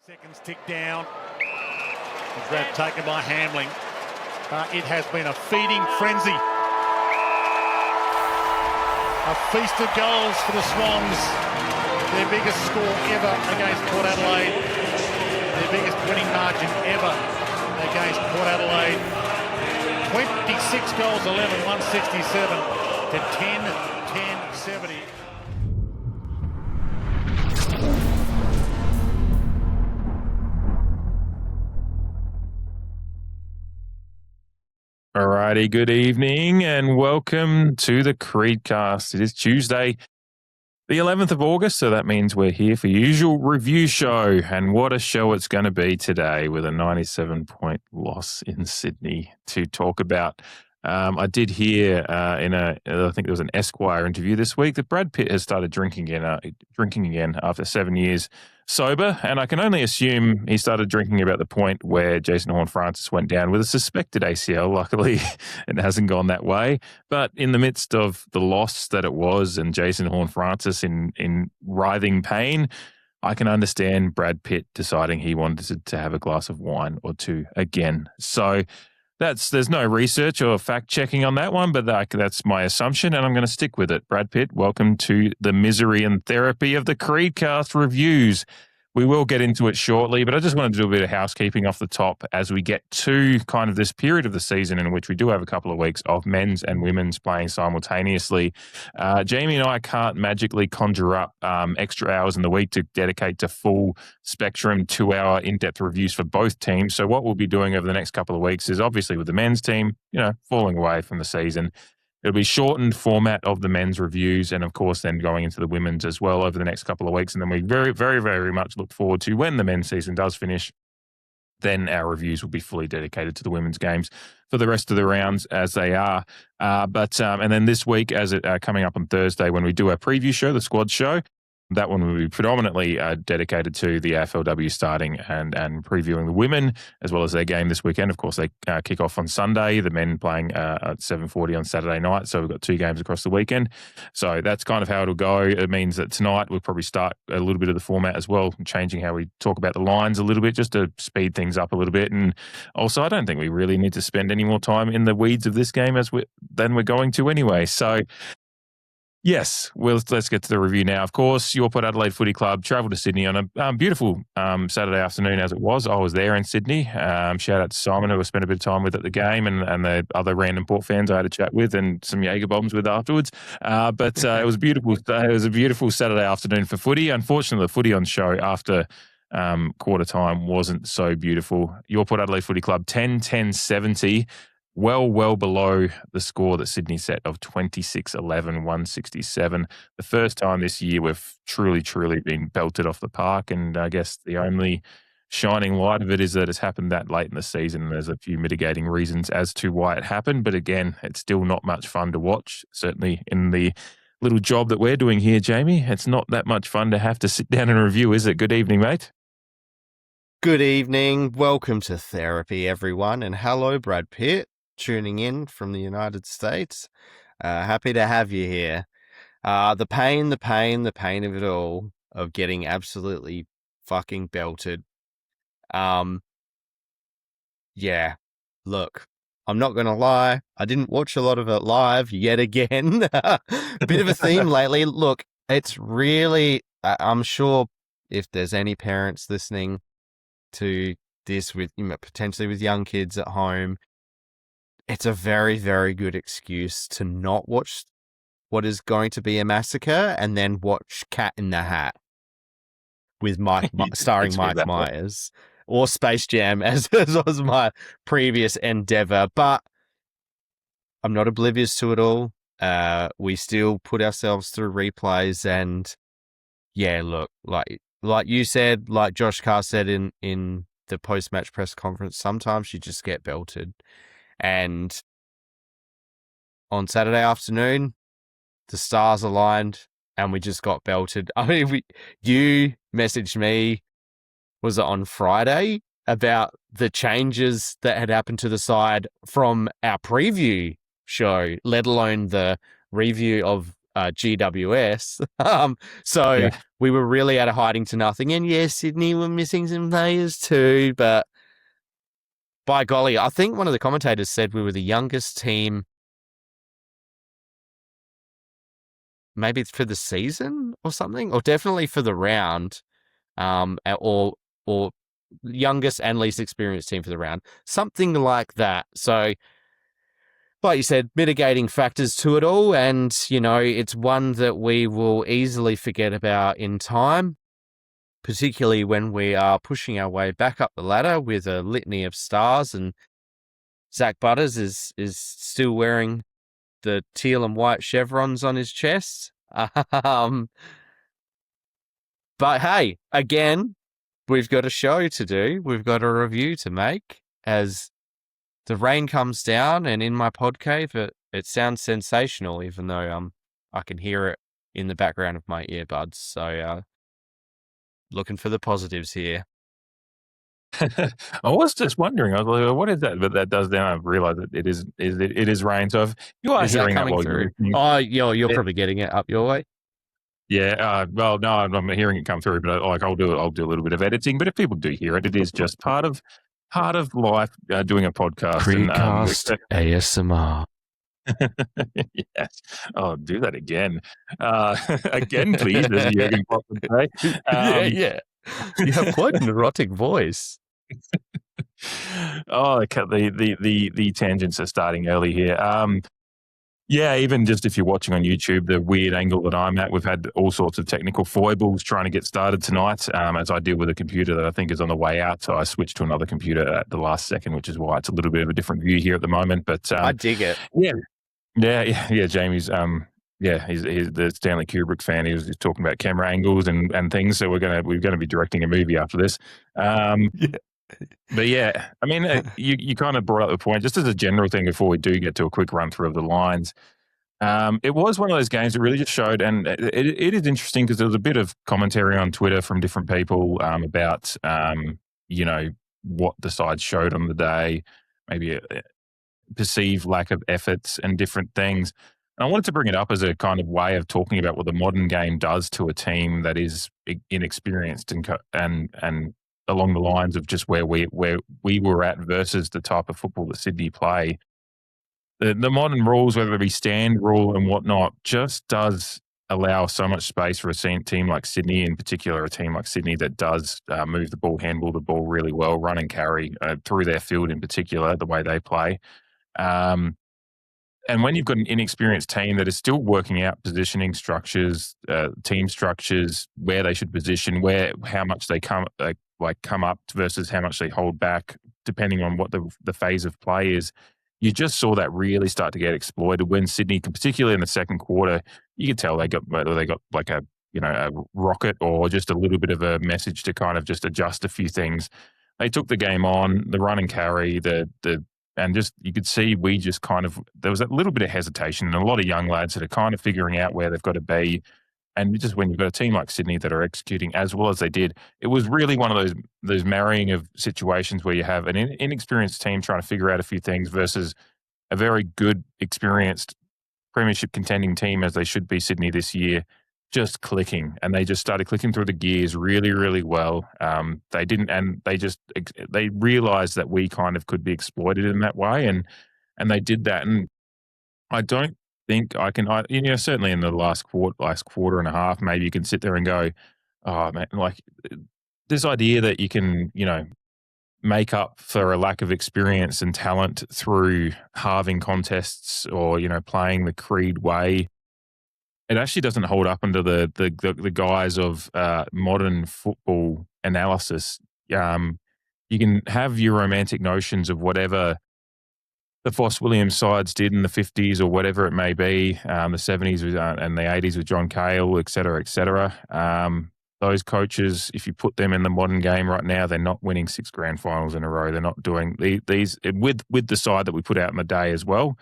Seconds tick down. The grab taken by Hamling. It has been a feeding frenzy. A feast of goals for the Swans. Their biggest score ever against Port Adelaide. Their biggest winning margin ever against Port Adelaide. 26 goals, 11, 167 to 10, 10, 70. Alrighty, good evening and welcome to the CREEDCAST. It is Tuesday, the 11th of August, so that means we're here for your usual review show. And what a show it's going to be today with a 97-point loss in Sydney to talk about. I did hear I think there was an Esquire interview this week that Brad Pitt has started drinking again after 7 years sober, and I can only assume he started drinking about the point where Jason Horne-Francis went down with a suspected ACL. Luckily, it hasn't gone that way. But in the midst of the loss that it was and Jason Horne-Francis in writhing pain, I can understand Brad Pitt deciding he wanted to have a glass of wine or two again. So there's no research or fact checking on that one, but that's my assumption, and I'm going to stick with it. Brad Pitt, welcome to the misery and therapy of the CREEDCAST reviews. We will get into it shortly, but I just wanted to do a bit of housekeeping off the top as we get to kind of this period of the season in which we do have a couple of weeks of men's and women's playing simultaneously. Jamie and I can't magically conjure up extra hours in the week to dedicate to full spectrum 2-hour in-depth reviews for both teams. So what we'll be doing over the next couple of weeks is obviously with the men's team, falling away from the season. It'll be shortened format of the men's reviews and, of course, then going into the women's as well over the next couple of weeks. And then we very, very, very much look forward to when the men's season does finish, then our reviews will be fully dedicated to the women's games for the rest of the rounds as they are. And then this week, coming up on Thursday, when we do our preview show, the squad show, that one will be predominantly dedicated to the AFLW starting and previewing the women, as well as their game this weekend. Of course, they kick off on Sunday, the men playing at 7:40 on Saturday night. So we've got 2 games across the weekend. So that's kind of how it'll go. It means that tonight we'll probably start a little bit of the format as well, changing how we talk about the lines a little bit, just to speed things up a little bit. And also, I don't think we really need to spend any more time in the weeds of this game than we're going to anyway. So yes, let's get to the review now. Of course, your Port Adelaide Footy Club travelled to Sydney on a beautiful Saturday afternoon as it was. I was there in Sydney. Shout out to Simon, who I spent a bit of time with at the game, and the other random Port fans I had a chat with and some Jaeger bombs with afterwards. But it was beautiful. It was a beautiful Saturday afternoon for footy. Unfortunately, the footy on show after quarter time wasn't so beautiful. Your Port Adelaide Footy Club 10-10-70. Well below the score that Sydney set of 26-11, 167. The first time this year we've truly been belted off the park, and I guess the only shining light of it is that it's happened that late in the season, and there's a few mitigating reasons as to why it happened. But again, it's still not much fun to watch, certainly in the little job that we're doing here, Jamie. It's not that much fun to have to sit down and review, is it? Good evening, mate. Good evening. Welcome to therapy, everyone. And hello, Brad Pitt, tuning in from the United States. Happy to have you here. The pain of it all, of getting absolutely fucking belted. Yeah, look, I'm not going to lie. I didn't watch a lot of it live yet again. A bit of a theme lately. Look, it's really, I'm sure if there's any parents listening to this with potentially with young kids at home, it's a very, very good excuse to not watch what is going to be a massacre and then watch Cat in the Hat with starring Mike Myers, or Space Jam as was my previous endeavor. But I'm not oblivious to it all. We still put ourselves through replays, and yeah, look, like you said, like Josh Carr said in the post-match press conference, sometimes you just get belted. And on Saturday afternoon, the stars aligned and we just got belted. I mean, you messaged me, was it on Friday, about the changes that had happened to the side from our preview show, let alone the review of GWS. So Yeah. we were really at a hiding to nothing. And yes, Sydney were missing some players too, but by golly, I think one of the commentators said we were the youngest team, maybe for the season or something, or definitely for the round, or youngest and least experienced team for the round, something like that. So, like you said, mitigating factors to it all, and it's one that we will easily forget about in time, particularly when we are pushing our way back up the ladder with a litany of stars, and Zach Butters is still wearing the teal and white chevrons on his chest. But hey, again, we've got a show to do. We've got a review to make as the rain comes down, and in my pod cave, it sounds sensational, even though I can hear it in the background of my earbuds. So looking for the positives here. I was just wondering. I was like, "What is that?" But that does now. I've realised that it is rain. So if you are Is that hearing that coming while through? you're listening, Oh, you're probably getting it up your way. yeah. Well, no, I'm hearing it come through, but I'll do a little bit of editing. But if people do hear it, it is just part of life. Doing a podcast. CREEDCAST ASMR. Yes. Oh, do that again. Again, please, as Jürgen Klopp would say. Yeah. You have quite an erotic voice. Oh, the tangents are starting early here. Yeah, even just if you're watching on YouTube, the weird angle that I'm at, we've had all sorts of technical foibles trying to get started tonight, as I deal with a computer that I think is on the way out. So I switched to another computer at the last second, which is why it's a little bit of a different view here at the moment. But I dig it. Yeah. Jamie's he's the Stanley Kubrick fan. He's talking about camera angles and things. So we're gonna be directing a movie after this. But yeah, I mean, you kind of brought up the point just as a general thing before we do get to a quick run through of the lines. It was one of those games that really just showed, and it is interesting because there was a bit of commentary on Twitter from different people about what the side showed on the day, maybe a perceived lack of efforts and different things. And I wanted to bring it up as a kind of way of talking about what the modern game does to a team that is inexperienced and along the lines of just where we were at versus the type of football that Sydney play. The modern rules, whether it be stand rule and whatnot, just does allow so much space for a team like Sydney, in particular, a team like Sydney that does move the ball, handle the ball really well, run and carry through their field in particular, the way they play. And when you've got an inexperienced team that is still working out positioning structures, team structures, where they should position, how much they come up versus how much they hold back, depending on what the phase of play is, you just saw that really start to get exploited when Sydney, particularly in the second quarter, you could tell they got like a rocket or just a little bit of a message to kind of just adjust a few things. They took the game on, the run and carry, and just you could see we just kind of there was a little bit of hesitation and a lot of young lads that are kind of figuring out where they've got to be. And just when you've got a team like Sydney that are executing as well as they did, it was really one of those marrying of situations where you have an inexperienced team trying to figure out a few things versus a very good, experienced premiership contending team, as they should be Sydney this year, just clicking. And they just started clicking through the gears really, really well. They realized that we kind of could be exploited in that way. And they did that. And I don't think certainly in the last quarter and a half, maybe you can sit there and go, oh man, like this idea that you can, make up for a lack of experience and talent through halving contests or, playing the Creed way. It actually doesn't hold up under the guise of modern football analysis. You can have your romantic notions of whatever the Foss Williams sides did in the 50s or whatever it may be, the 70s and the 80s with John Cahill, et cetera, et cetera. Those coaches, if you put them in the modern game right now, they're not winning 6 grand finals in a row. They're not doing these with the side that we put out in the day as well.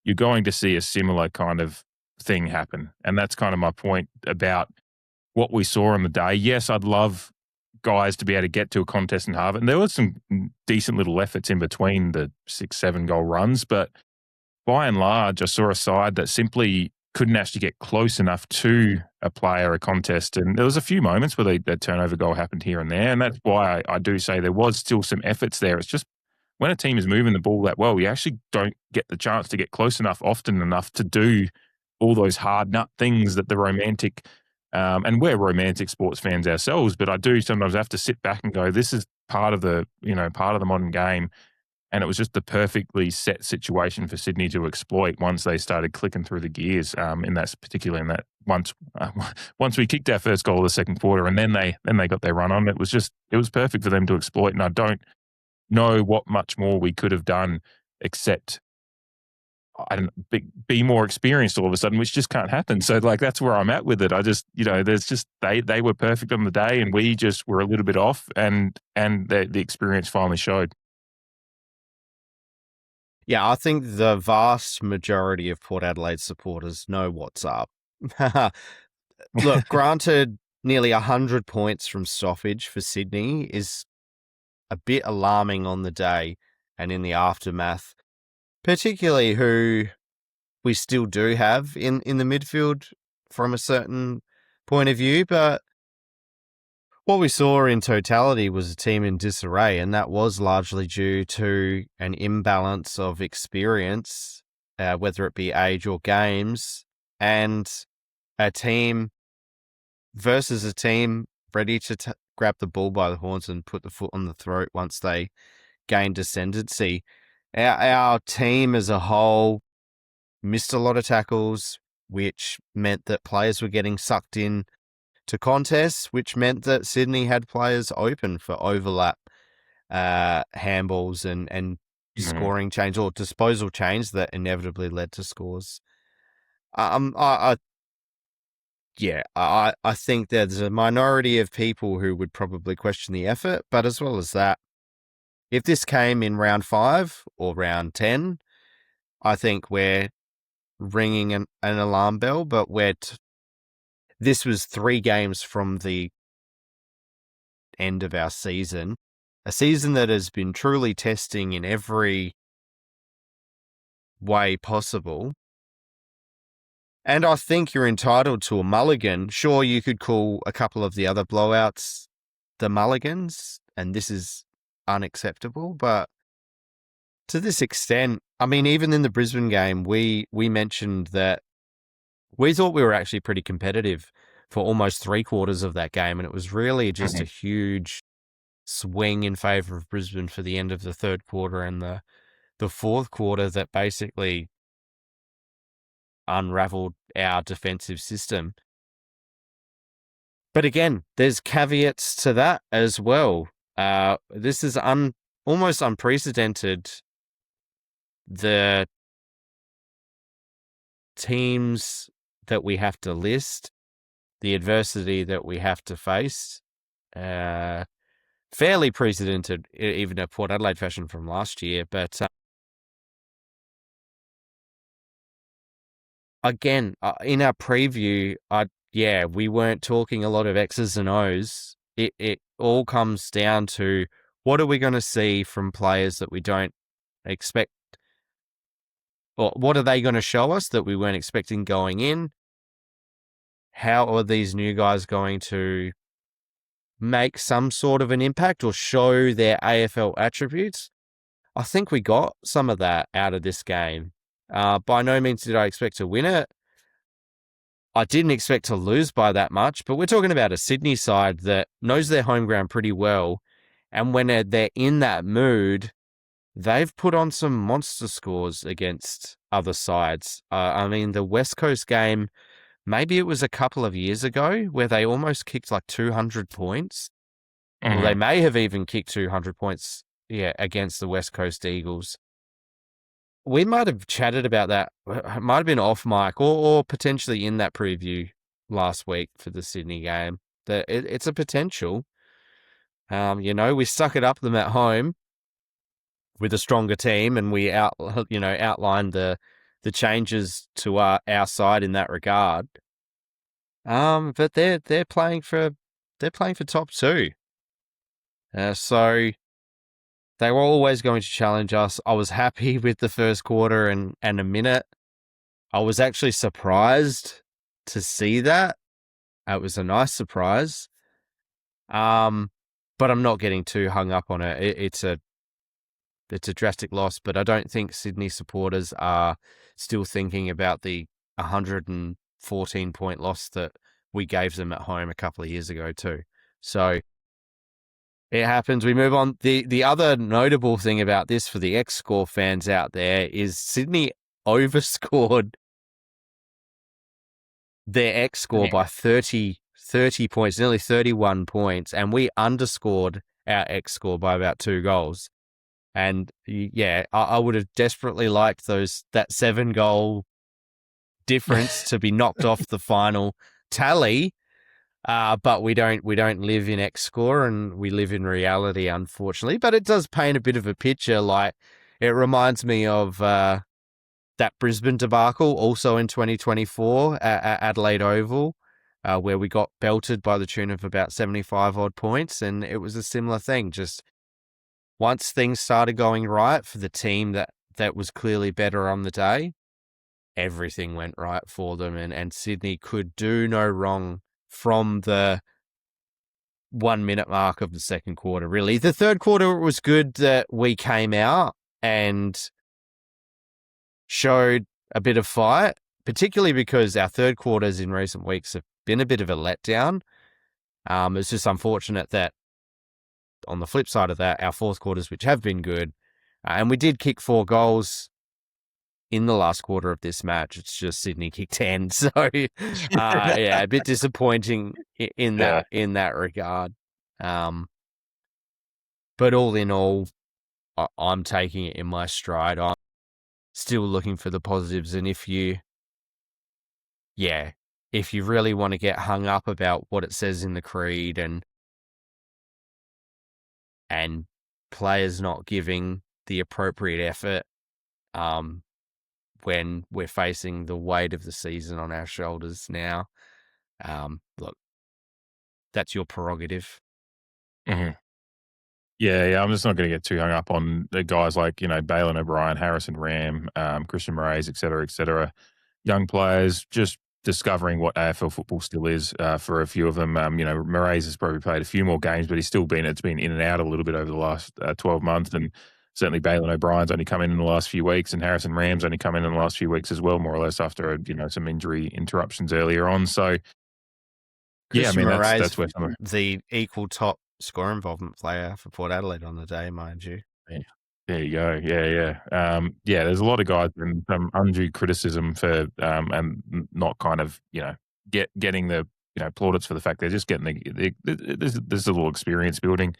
You're going to see a similar kind of thing happen. And that's kind of my point about what we saw on the day. Yes, I'd love guys to be able to get to a contest and halve it. And there was some decent little efforts in between the 6-7 goal runs. But by and large, I saw a side that simply couldn't actually get close enough to a player, a contest. And there was a few moments where the turnover goal happened here and there. And that's why I do say there was still some efforts there. It's just when a team is moving the ball that well, you actually don't get the chance to get close enough often enough to do all those hard nut things that the romantic, and we're romantic sports fans ourselves, but I do sometimes have to sit back and go, this is part of the modern game. And it was just the perfectly set situation for Sydney to exploit once they started clicking through the gears. Particularly in that once we kicked our first goal of the second quarter, and then they got their run on. It was perfect for them to exploit. And I don't know what much more we could have done except be more experienced all of a sudden, which just can't happen. So that's where I'm at with it. I just they were perfect on the day, and we just were a little bit off, and the experience finally showed. Yeah, I think the vast majority of Port Adelaide supporters know what's up. Look, granted, nearly 100 points from stoppage for Sydney is a bit alarming on the day and in the aftermath, particularly who we still do have in the midfield from a certain point of view. But what we saw in totality was a team in disarray, and that was largely due to an imbalance of experience, whether it be age or games, and a team versus a team ready to grab the bull by the horns and put the foot on the throat once they gained ascendancy. Our team as a whole missed a lot of tackles, which meant that players were getting sucked in to contests, which meant that Sydney had players open for overlap handballs and scoring change or disposal change that inevitably led to scores. I think there's a minority of people who would probably question the effort, but as well as that, if this came in round 5 or round 10, I think we're ringing an alarm bell, but this was 3 games from the end of our season, a season that has been truly testing in every way possible. And I think you're entitled to a mulligan. Sure, you could call a couple of the other blowouts the mulligans, and this is unacceptable, but to this extent, I mean, even in the Brisbane game, we mentioned that we thought we were actually pretty competitive for almost 3/4 of that game, and it was really just a huge swing in favour of Brisbane for the end of the third quarter and the fourth quarter that basically unravelled our defensive system. But again, there's caveats to that as well. This is almost unprecedented. The teams that we have to list, the adversity that we have to face, fairly precedented, even a Port Adelaide fashion from last year. But again, in our preview, we weren't talking a lot of X's and O's. It all comes down to what are we going to see from players that we don't expect, or what are they going to show us that we weren't expecting going in? How are these new guys going to make some sort of an impact or show their AFL attributes? I think we got some of that out of this game. By no means did I expect to win it. I didn't expect to lose by that much, but we're talking about a Sydney side that knows their home ground pretty well. And when they're in that mood, they've put on some monster scores against other sides. I mean, the West Coast game, maybe it was a couple of years ago where they almost kicked like 200 points. Or they may have even kicked 200 points against the West Coast Eagles. We might have chatted about that. It might have been off mic or potentially in that preview last week for the Sydney game. That it's a potential. We suck it up them at home with a stronger team, and we outlined the changes to our side in that regard. But they're playing for top 2. So they were always going to challenge us. I was happy with the first quarter and a minute. I was actually surprised to see that. It was a nice surprise. But I'm not getting too hung up on it. It's a drastic loss, but I don't think Sydney supporters are still thinking about the 114-point loss that we gave them at home a couple of years ago too. So it happens. We move on. The other notable thing about this for the X-Score fans out there is Sydney overscored their X-Score by 30 points, nearly 31 points, and we underscored our X-Score by about 2 goals. And yeah, I would have desperately liked that 7-goal difference to be knocked off the final tally. But we don't live in X-Score, and we live in reality, unfortunately. But it does paint a bit of a picture. Like, it reminds me of that Brisbane debacle, also in 2024 at Adelaide Oval, where we got belted by the tune of about 75 odd points, and it was a similar thing. Just once things started going right for the team that was clearly better on the day, everything went right for them, and Sydney could do no wrong from the 1 minute mark of the second quarter, really. The third quarter, it was good that we came out and showed a bit of fight, particularly because our third quarters in recent weeks have been a bit of a letdown. It's just unfortunate that on the flip side of that, our fourth quarters, which have been good, and we did kick 4 goals in the last quarter of this match. It's just Sydney kicked 10. So, yeah, a bit disappointing in that regard. But all in all, I'm taking it in my stride. I'm still looking for the positives. And if you really want to get hung up about what it says in the creed and players not giving the appropriate effort, when we're facing the weight of the season on our shoulders now, look, that's your prerogative. Mm-hmm. Yeah, I'm just not going to get too hung up on the guys like, Balin O'Brien, Harrison Ram, Christian Moraes, et cetera, young players, just discovering what AFL football still is for a few of them. Moraes has probably played a few more games, but it's been in and out a little bit over the last 12 months. And certainly Balin O'Brien's only come in the last few weeks, and Harrison Ram's only come in the last few weeks as well, more or less after, some injury interruptions earlier on. So, Christian Moraes, that's where some of the equal top score involvement player for Port Adelaide on the day, mind you. Yeah. There you go. Yeah. There's a lot of guys and some undue criticism for and not kind of getting the plaudits for the fact they're just getting there's a little experience building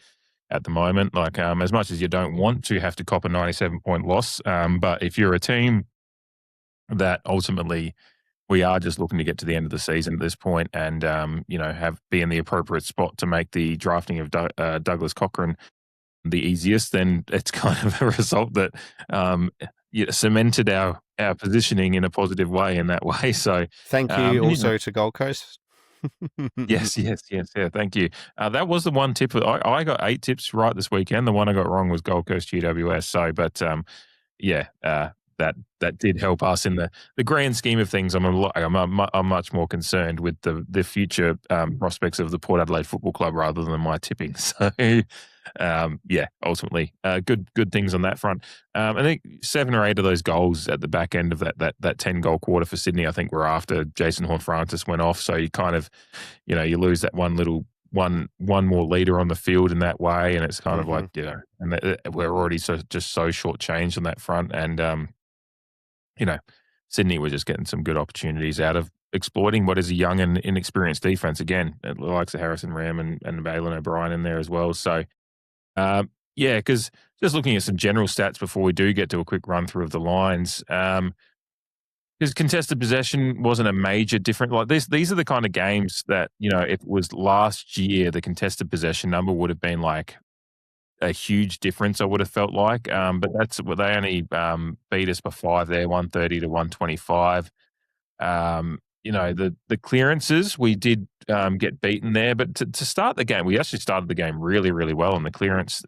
at the moment. Like as much as you don't want to have to cop a 97-point loss, but if you're a team that ultimately we are just looking to get to the end of the season at this point and be in the appropriate spot to make the drafting of Douglas Cochrane the easiest, then it's kind of a result that cemented our positioning in a positive way in that way. So thank you also to Gold Coast. Yes. Yeah, thank you. That was the one tip. I got 8 tips right this weekend. The one I got wrong was Gold Coast GWS. So, but that did help us in the grand scheme of things. I'm much more concerned with the future prospects of the Port Adelaide Football Club rather than my tipping. So, ultimately, good things on that front. I think 7 or 8 of those goals at the back end of that 10-goal quarter for Sydney, I think, were after Jason Horne-Francis went off. So you kind of, you lose that one more leader on the field in that way, and it's kind of like, and we're already so shortchanged on that front, and Sydney were just getting some good opportunities out of exploiting what is a young and inexperienced defense. Again, it likes Harrison Ram and Balin O'Brien in there as well. So, because just looking at some general stats before we do get to a quick run through of the lines, because contested possession wasn't a major difference. Like these are the kind of games that, if it was last year, the contested possession number would have been like a huge difference, I would have felt like. But that's what they only beat us by 5 there, 130 to 125. The clearances, we did get beaten there, but to start the game, we actually started the game really, really well in the clearance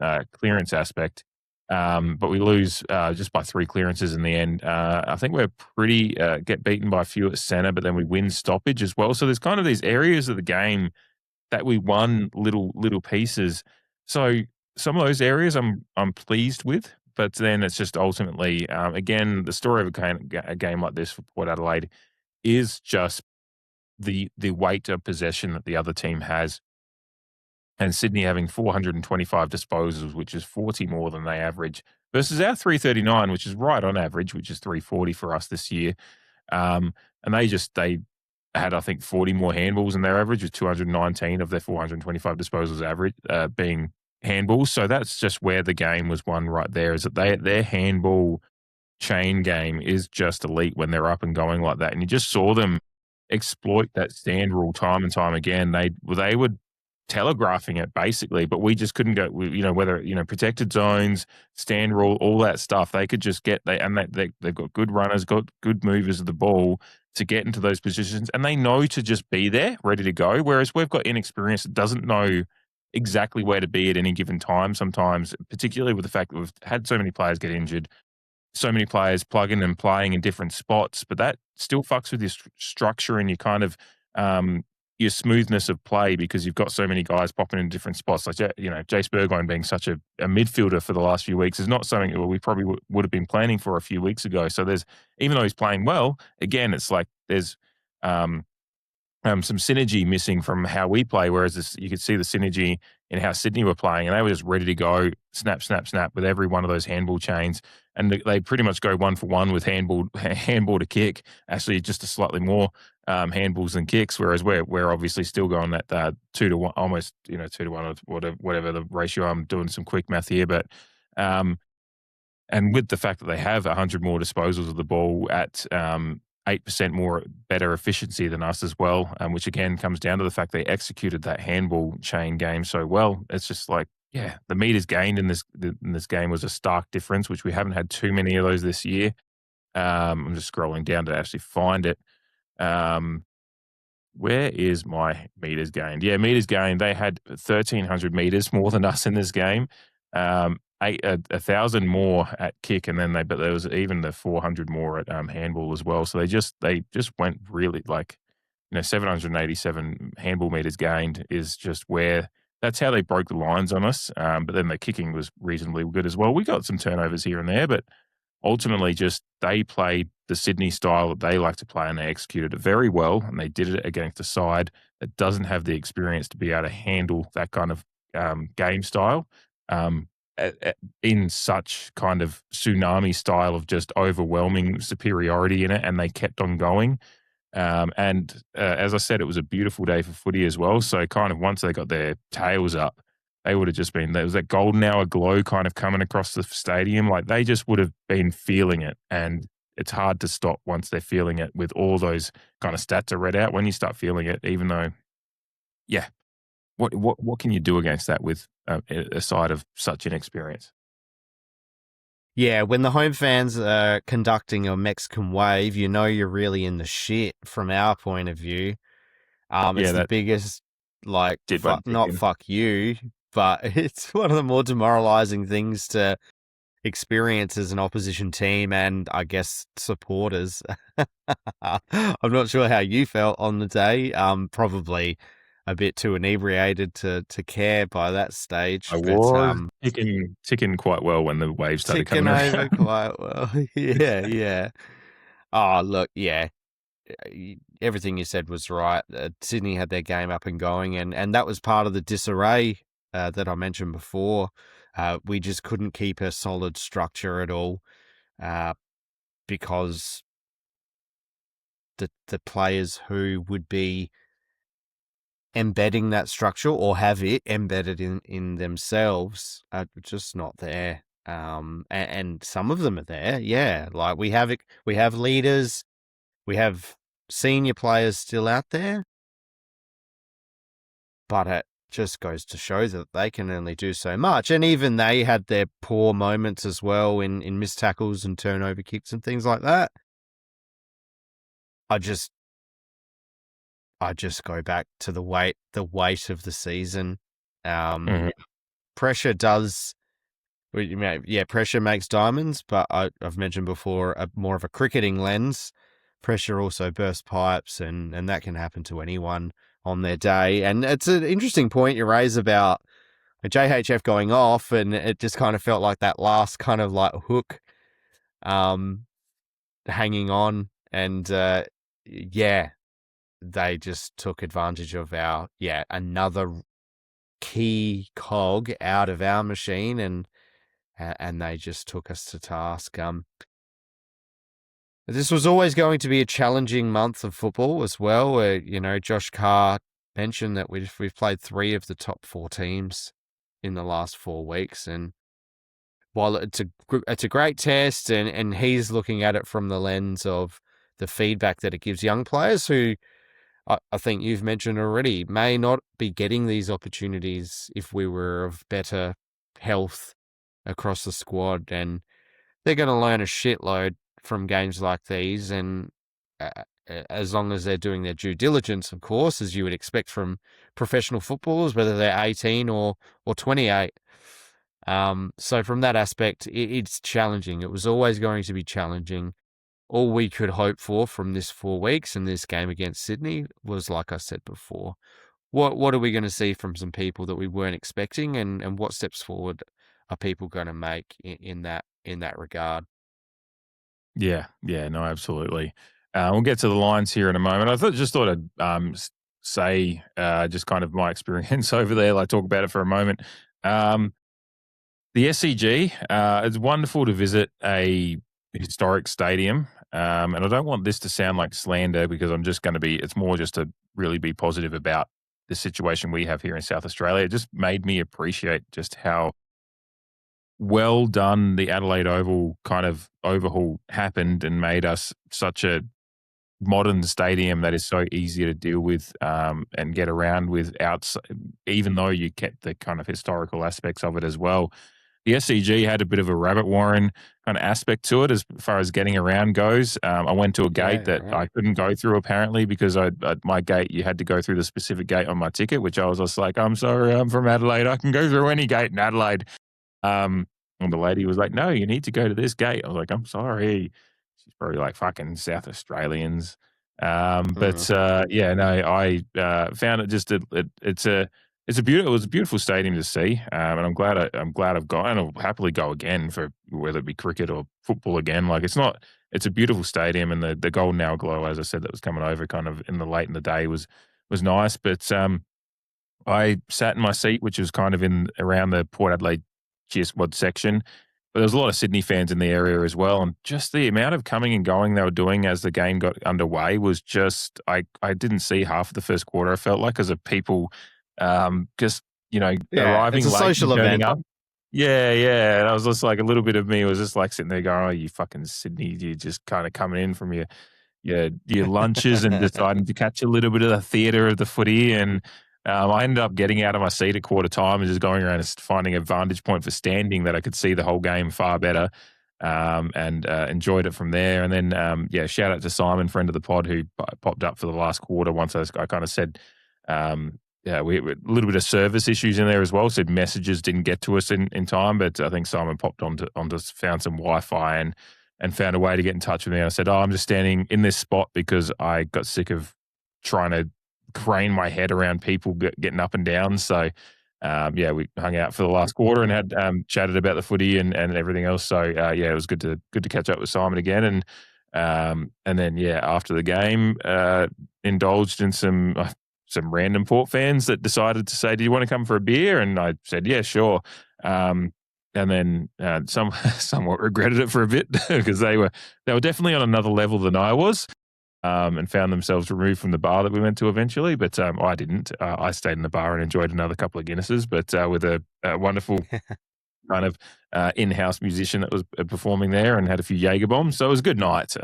aspect. But we lose just by 3 clearances in the end. I think we're pretty get beaten by a few at centre, but then we win stoppage as well. So there's kind of these areas of the game that we won little pieces. So some of those areas I'm pleased with, but then it's just ultimately again the story of a game like this for Port Adelaide is just the weight of possession that the other team has. And Sydney having 425 disposals, which is 40 more than they average, versus our 339, which is right on average, which is 340 for us this year. And they had, I think, 40 more handballs than their average, with 219 of their 425 disposals average being handballs. So that's just where the game was won right there, is that their handball chain game is just elite when they're up and going like that. And you just saw them exploit that stand rule time and time again. They were telegraphing it basically, but we just couldn't go, whether, protected zones, stand rule, all that stuff. They could just they've got good runners, got good movers of the ball to get into those positions, and they know to just be there, ready to go. Whereas we've got inexperience that doesn't know exactly where to be at any given time sometimes, particularly with the fact that we've had so many players get injured, so many players plugging and playing in different spots, but that still fucks with your structure and your kind of your smoothness of play, because you've got so many guys popping in different spots. Like, Jace Burgoyne being such a midfielder for the last few weeks is not something that we probably would have been planning for a few weeks ago. So even though he's playing well, again, it's like there's some synergy missing from how we play, whereas you could see the synergy in how Sydney were playing, and they were just ready to go, snap, snap, snap, with every one of those handball chains, and they pretty much go 1 for 1 with handball to kick, actually just a slightly more handballs than kicks, whereas we're obviously still going at 2 to 1, almost 2 to 1, or whatever the ratio. I'm doing some quick math here, but and with the fact that they have 100 more disposals of the ball at 8% more better efficiency than us as well, which again comes down to the fact they executed that handball chain game so well. It's just like, yeah, the meters gained in this game was a stark difference, which we haven't had too many of those this year. I'm just scrolling down to actually find it. Where is my meters gained? Yeah, meters gained. They had 1,300 meters more than us in this game. 1,000 more at kick, and then but there was even the 400 more at handball as well. So they just went really, 787 handball meters gained is just where that's how they broke the lines on us. But then the kicking was reasonably good as well. We got some turnovers here and there, but ultimately just they played the Sydney style that they like to play, and they executed it very well, and they did it against a side that doesn't have the experience to be able to handle that kind of game style. In such kind of tsunami style of just overwhelming superiority in it, and they kept on going. And as I said, it was a beautiful day for footy as well. So kind of once they got their tails up, they would have just been, there was that golden hour glow kind of coming across the stadium. Like they just would have been feeling it. And it's hard to stop once they're feeling it with all those kind of stats are read out. When you start feeling it, even though, yeah, what can you do against that with a side of such inexperience? Yeah, when the home fans are conducting a Mexican wave, you're really in the shit from our point of view. It's the biggest, not fuck you, but it's one of the more demoralizing things to experience as an opposition team, and I guess supporters. I'm not sure how you felt on the day. Probably a bit too inebriated to care by that stage. I was ticking quite well when the waves started coming over quite well. Yeah. Oh, look, yeah. Everything you said was right. Sydney had their game up and going, and that was part of the disarray that I mentioned before. We just couldn't keep a solid structure at all because the players who would be embedding that structure or have it embedded in themselves are just not there. And some of them are there. Yeah. Like we have leaders, we have senior players still out there, but it just goes to show that they can only do so much. And even they had their poor moments as well in missed tackles and turnover kicks and things like that. I just go back to the weight of the season. Pressure does pressure makes diamonds, but I've mentioned before, more of a cricketing lens. Pressure also bursts pipes, and that can happen to anyone on their day. And it's an interesting point you raise about a JHF going off, and it just kind of felt like that last kind of like hook hanging on. And they just took advantage of another key cog out of our machine, and they just took us to task. This was always going to be a challenging month of football as well, where, Josh Carr mentioned that we've played 3 of the top 4 teams in the last 4 weeks. And while it's a great test, and he's looking at it from the lens of the feedback that it gives young players who I think you've mentioned already may not be getting these opportunities if we were of better health across the squad, and they're going to learn a shitload from games like these, and as long as they're doing their due diligence, of course, as you would expect from professional footballers, whether they're 18 or 28. So from that aspect, it's challenging. It was always going to be challenging. All we could hope for from this 4 weeks and this game against Sydney was, like I said before, what are we going to see from some people that we weren't expecting, and what steps forward are people going to make in that regard? Yeah, no, absolutely. We'll get to the lines here in a moment. I thought I'd say just kind of my experience over there, like talk about it for a moment. The SCG, it's wonderful to visit a historic stadium, and I don't want this to sound like slander, because it's more just to really be positive about the situation we have here in South Australia. It just made me appreciate just how well done the Adelaide Oval kind of overhaul happened, and made us such a modern stadium that is so easy to deal with and get around with even though you kept the kind of historical aspects of it as well. The SCG had a bit of a rabbit warren kind of aspect to it as far as getting around goes. I went to a gate that I couldn't go through, apparently, because my gate, you had to go through the specific gate on my ticket, which I was just like, I'm sorry, I'm from Adelaide. I can go through any gate in Adelaide. And the lady was like, no, you need to go to this gate. I was like, I'm sorry. She's probably like fucking South Australians. I found it just it was a beautiful stadium to see, and I'm glad I've gone, and I'll happily go again for whether it be cricket or football again. Like it's a beautiful stadium, and the golden hour glow, as I said, that was coming over kind of in the day was nice. But I sat in my seat, which was kind of in around the Port Adelaide GS Wad section. But there was a lot of Sydney fans in the area as well, and just the amount of coming and going they were doing as the game got underway was just I didn't see half of the first quarter. I felt like, as a people arriving it's late a social and turning event. up. Yeah. And I was just like, a little bit of me was just like sitting there going, oh, you fucking Sydney, you just kind of coming in from your lunches and deciding to catch a little bit of the theatre of the footy. And I ended up getting out of my seat at quarter time and just going around and finding a vantage point for standing that I could see the whole game far better, and enjoyed it from there. And then, shout out to Simon, friend of the pod, who popped up for the last quarter once I kind of said, we had a little bit of service issues in there as well. So messages didn't get to us in time, but I think Simon popped onto found some Wi-Fi and found a way to get in touch with me. I said, I'm just standing in this spot because I got sick of trying to crane my head around people getting up and down. So, we hung out for the last quarter and had chatted about the footy and everything else. So, it was good to catch up with Simon again. And then, after the game, indulged in some random Port fans that decided to say, do you want to come for a beer? And I said, yeah, sure. And then somewhat regretted it for a bit because they were definitely on another level than I was, and found themselves removed from the bar that we went to eventually. But I didn't. I stayed in the bar and enjoyed another couple of Guinnesses, but with a wonderful kind of in-house musician that was performing there, and had a few Jaeger bombs. So it was a good night.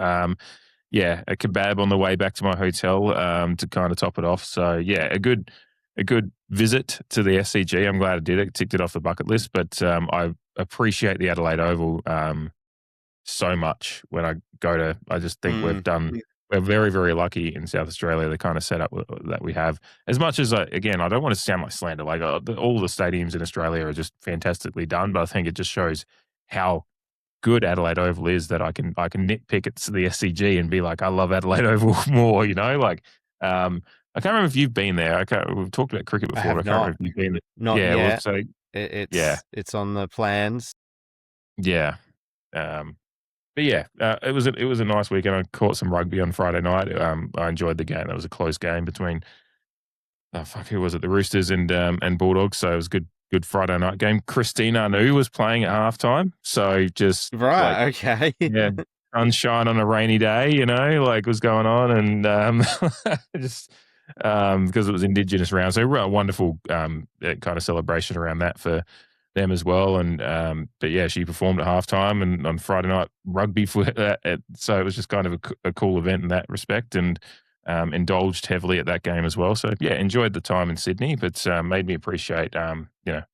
A kebab on the way back to my hotel to kind of top it off. So a good visit to the SCG. I'm glad I did it. Ticked it off the bucket list. But I appreciate the Adelaide Oval so much when I go to. I just think we've done we're very, very lucky in South Australia, the kind of setup that we have. As much as, again, I don't want to sound like slander, like all the stadiums in Australia are just fantastically done, but I think it just shows how good Adelaide Oval is that I can nitpick it to the SCG and be like, I love Adelaide Oval more, I can't remember if you've been there. We've talked about cricket I before. have But I can't not. remember if you've been there. Not Yeah, yet. so yeah, It's on the plans. yeah. But yeah, it was a nice weekend. I caught some rugby on Friday night. I enjoyed the game. That was a close game between who was it? The Roosters and Bulldogs. So it was good Friday night game. Christine Anu was playing at halftime. So just Right, like, okay. yeah, sunshine on a rainy day, like was going on, and just because it was Indigenous round, so a wonderful kind of celebration around that for them as well. And but yeah, she performed at halftime and on Friday night rugby for so it was just kind of a cool event in that respect, and indulged heavily at that game as well. So yeah, enjoyed the time in Sydney, but made me appreciate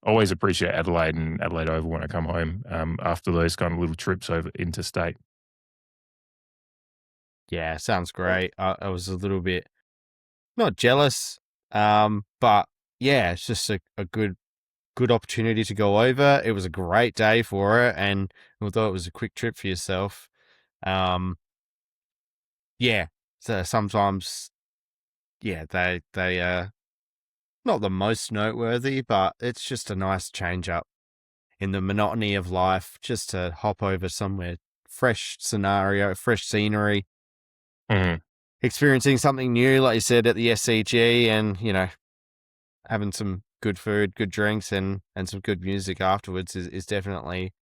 always appreciate Adelaide and Adelaide Oval when I come home after those kind of little trips over interstate. Yeah, sounds great. I was a little bit not jealous, but yeah, it's just a good opportunity to go over. It was a great day for it, and although it was a quick trip for yourself, yeah. So sometimes, yeah, they not the most noteworthy, but it's just a nice change up in the monotony of life, just to hop over somewhere, fresh scenario, fresh scenery, Mhm. experiencing something new, like you said, at the SCG, and having some good food, good drinks, and some good music afterwards is definitely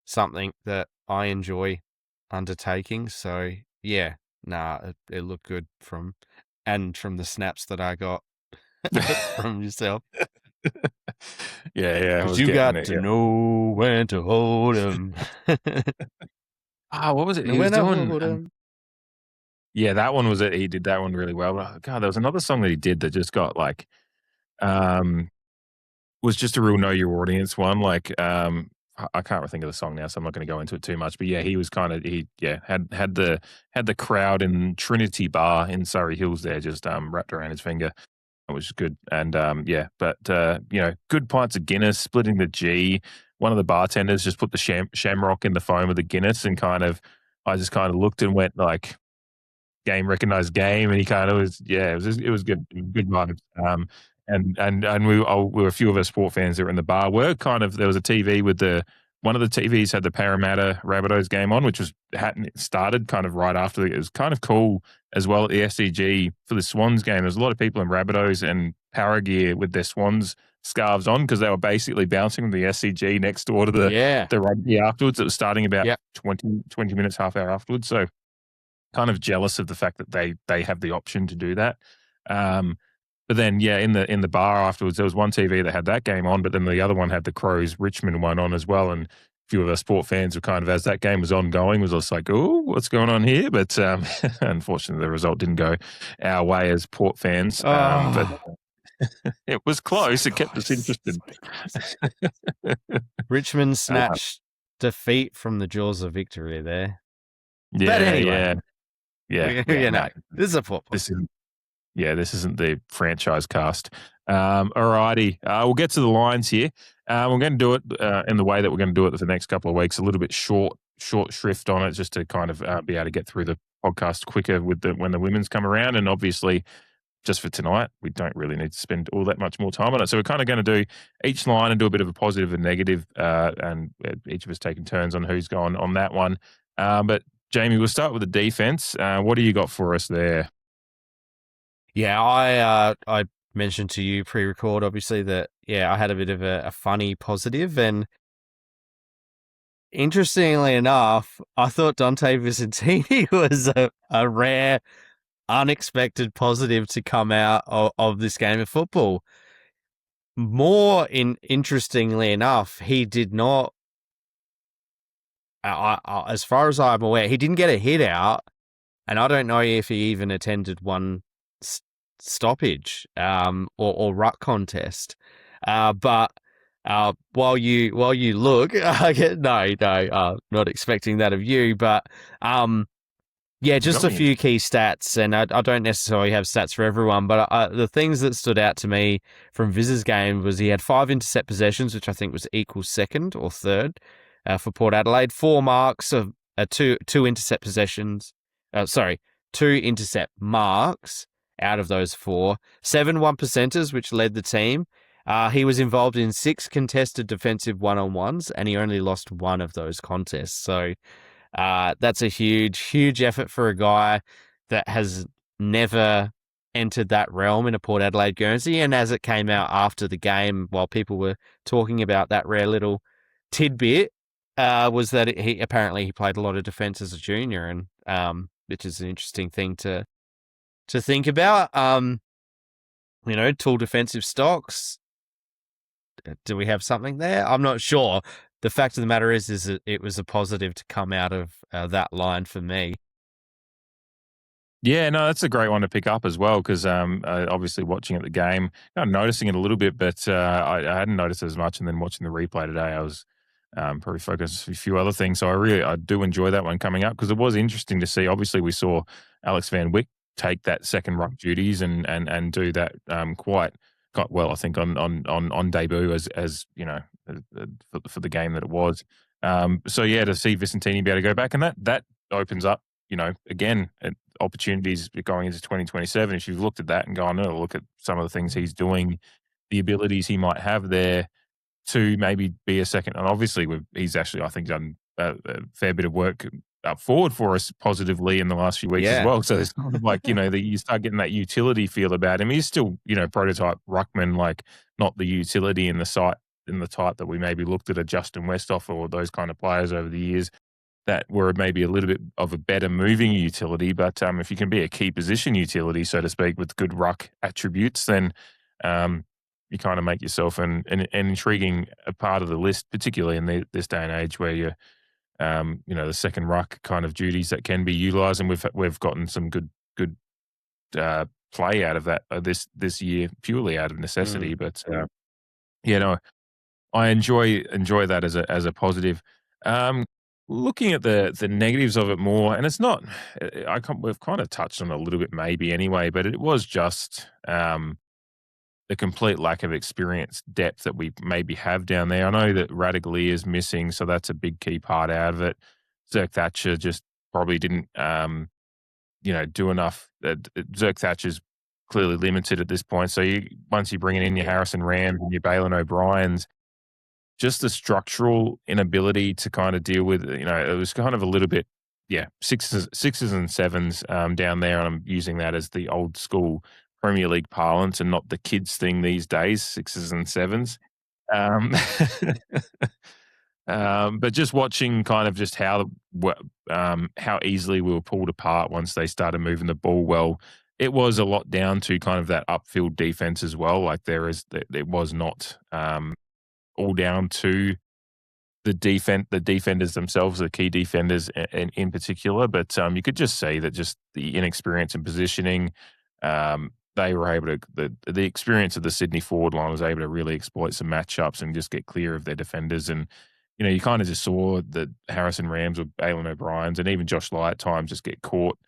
something that I enjoy undertaking. So yeah, it looked good from the snaps that I got from yourself. Yeah, I Because was you getting got it. to Yeah. know when to hold 'em. What was it? He was When to doing. hold 'em. Yeah, that one was it. He did that one really well. God, there was another song that he did that just got like, um, was just a real know your audience one. Like, I can't think of the song now, so I'm not going to go into it too much. But yeah, he was kind of had the crowd in Trinity Bar in Surrey Hills there just wrapped around his finger, which is good. And but good pints of Guinness, splitting the G. One of the bartenders just put the shamrock in the foam of the Guinness, and I just kind of looked and went like, game recognized game, and he kind of was, it was good vibes. And we were a few of us sport fans that were in the bar. There was a TV with one of the TVs had the Parramatta Rabbitohs game on, which was hadn't started kind of right after. It was kind of cool as well at the SCG for the Swans game. There's a lot of people in Rabbitohs and Para gear with their Swans scarves on because they were basically bouncing from the SCG next door to the rugby afterwards. It was starting about 20 minutes, half hour afterwards. So kind of jealous of the fact that they have the option to do that. But then, in the bar afterwards, there was one TV that had that game on, but then the other one had the Crows Richmond one on as well. And a few of our sport fans were kind of, as that game was ongoing, was just like, oh, what's going on here? But unfortunately, the result didn't go our way as Port fans. But it was close. It kept us interested. Richmond snatched defeat from the jaws of victory there. Yeah, but anyway, this is a football. This isn't the franchise cast. Alrighty, we'll get to the lines here. We're going to do it in the way that we're going to do it for the next couple of weeks. A little bit short shrift on it, just to kind of be able to get through the podcast quicker when the women's come around. And obviously, just for tonight, we don't really need to spend all that much more time on it. So we're kind of going to do each line and do a bit of a positive and negative, and each of us taking turns on who's going on that one. But Jamie, we'll start with the defense. What do you got for us there? Yeah, I mentioned to you pre-record, obviously, that I had a bit of a funny positive, and interestingly enough, I thought Dante Vicentini was a rare, unexpected positive to come out of this game of football. Interestingly enough, he did not. As far as I'm aware, he didn't get a hit out, and I don't know if he even attended one stoppage or ruck contest. But while you look, not expecting that of you, but Yeah, just a Got me few key stats, and I don't necessarily have stats for everyone, but the things that stood out to me from Viz's game was he had 5 intercept possessions, which I think was equal second or third for Port Adelaide. 4 marks of two intercept possessions. 2 intercept marks out of those 4. 7 1%ers, which led the team. He was involved in 6 contested defensive one-on-ones, and he only lost 1 of those contests. So that's a huge effort for a guy that has never entered that realm in a Port Adelaide Guernsey. And as it came out after the game, while people were talking about that rare little tidbit, was that he played a lot of defence as a junior, and which is an interesting thing to think about. Tall defensive stocks. Do we have something there? I'm not sure. The fact of the matter is that it was a positive to come out of that line for me. Yeah, no, that's a great one to pick up as well because obviously watching at the game, noticing it a little bit, but I hadn't noticed it as much. And then watching the replay today, I was probably focused on a few other things. So I do enjoy that one coming up because it was interesting to see. Obviously, we saw Alex Van Wyk take that second ruck duties and do that quite well, I think, on debut as for the game that it was. So yeah, to see Vicentini be able to go back, and that opens up, again, opportunities going into 2027. If you've looked at that and gone, oh, look at some of the things he's doing, the abilities he might have there to maybe be a second. And obviously, he's actually, I think, done a fair bit of work up forward for us positively in the last few weeks as well. So it's kind of like, you start getting that utility feel about him. He's still, prototype ruckman, like not the utility in the type that we maybe looked at a Justin Westhoff or those kind of players over the years that were maybe a little bit of a better moving utility. But if you can be a key position utility, so to speak, with good ruck attributes, then you kind of make yourself an intriguing part of the list, particularly in this day and age where you're, the second ruck kind of duties that can be utilised, and we've gotten some good play out of that this year purely out of necessity. But I enjoy that as a positive. Looking at the negatives of it more, and it's not. We've kind of touched on it a little bit maybe anyway, but it was just the complete lack of experience depth that we maybe have down there. I know that Radaglia is missing, so that's a big key part out of it. Zerk Thatcher just probably didn't, do enough. Zerk Thatcher's clearly limited at this point. So once you bring in your Harrison Rams and your Balin O'Briens, just the structural inability to kind of deal with, it was kind of a little bit, sixes and sevens down there. And I'm using that as the old school Premier League parlance and not the kids thing these days, 6s and 7s. But just watching kind of just how easily we were pulled apart once they started moving the ball well. It was a lot down to kind of that upfield defense as well. Like it was not all down to the defenders themselves, the key defenders in particular. But you could just see that just the inexperience in positioning. They were able to, the experience of the Sydney forward line was able to really exploit some matchups and just get clear of their defenders. And, you kind of just saw that Harrison Rams or Balin O'Briens and even Josh Lai at times just get caught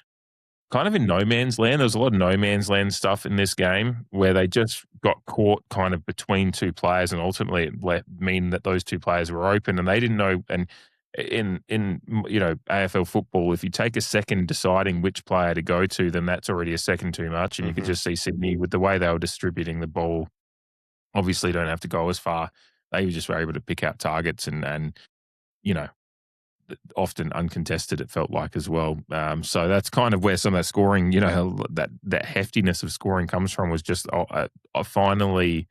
kind of in no man's land. There was a lot of no man's land stuff in this game where they just got caught kind of between two players, and ultimately it mean that those two players were open and they didn't know. And in AFL football, if you take a second deciding which player to go to, then that's already a second too much. And you could just see Sydney with the way they were distributing the ball. Obviously, don't have to go as far. They just were able to pick out targets and often uncontested, it felt like as well. So that's kind of where some of that scoring, that heftiness of scoring comes from, was just finally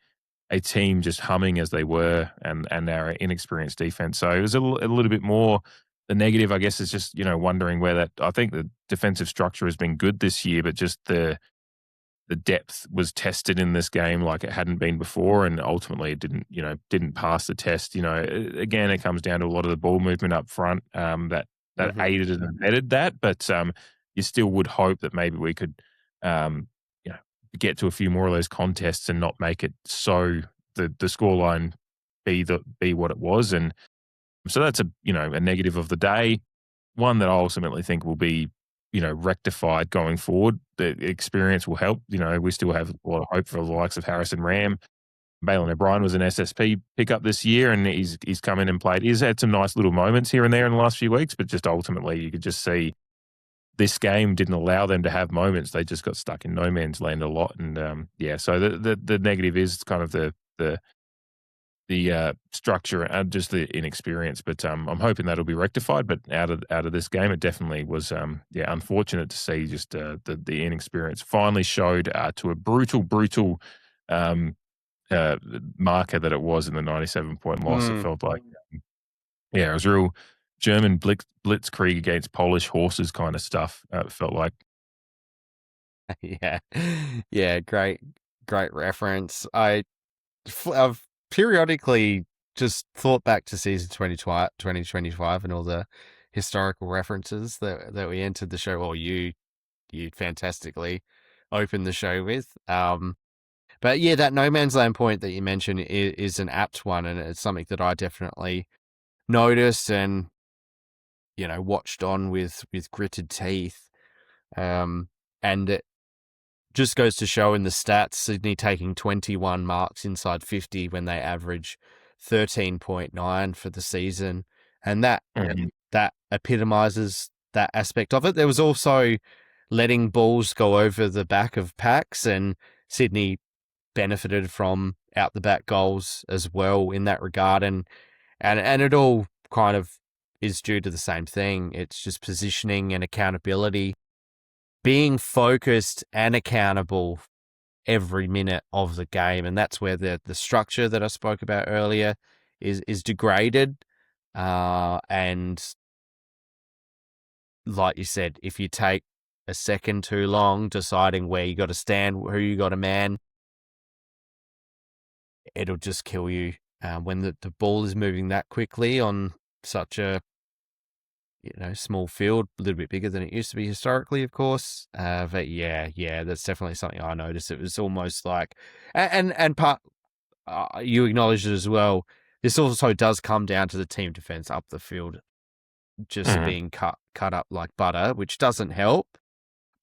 a team just humming as they were and our inexperienced defense. So it was a little bit more. The negative, I guess, is just, wondering where that, I think the defensive structure has been good this year, but just the depth was tested in this game like it hadn't been before, and ultimately it didn't pass the test. Again, it comes down to a lot of the ball movement up front that aided and abetted that, but you still would hope that maybe we could get to a few more of those contests and not make it so the scoreline be what it was. And so that's a negative of the day. One that I ultimately think will be rectified going forward, the experience will help. We still have a lot of hope for the likes of Harrison Ram. Balin O'Brien was an SSP pickup this year, and he's come in and played. He's had some nice little moments here and there in the last few weeks, but just ultimately you could just see this game didn't allow them to have moments. They just got stuck in no man's land a lot. And so the negative is kind of the structure and just the inexperience. But I'm hoping that'll be rectified. But out of this game, it definitely was unfortunate to see just the inexperience finally showed to a brutal marker that it was in the 97-point loss. It felt like, it was real German blitzkrieg against Polish horses kind of stuff. It felt like. Yeah, great reference. I've periodically just thought back to season 2025 and all the historical references that we entered the show, or you fantastically opened the show with. But yeah, that no man's land point that you mentioned is an apt one, and it's something that I definitely noticed and watched on with gritted teeth. And it just goes to show in the stats, Sydney taking 21 marks inside 50 when they average 13.9 for the season, and that epitomizes that aspect of it. There was also letting balls go over the back of packs, and Sydney benefited from out the back goals as well in that regard, and it all kind of is due to the same thing. It's just positioning and accountability, being focused and accountable every minute of the game, and that's where the structure that I spoke about earlier is degraded. And like you said, if you take a second too long deciding where you got to stand, who you got to man, it'll just kill you. When the ball is moving that quickly on such a small field, a little bit bigger than it used to be historically, of course. But yeah, that's definitely something I noticed. It was almost like, and part you acknowledged it as well. This also does come down to the team defense up the field just being cut up like butter, which doesn't help.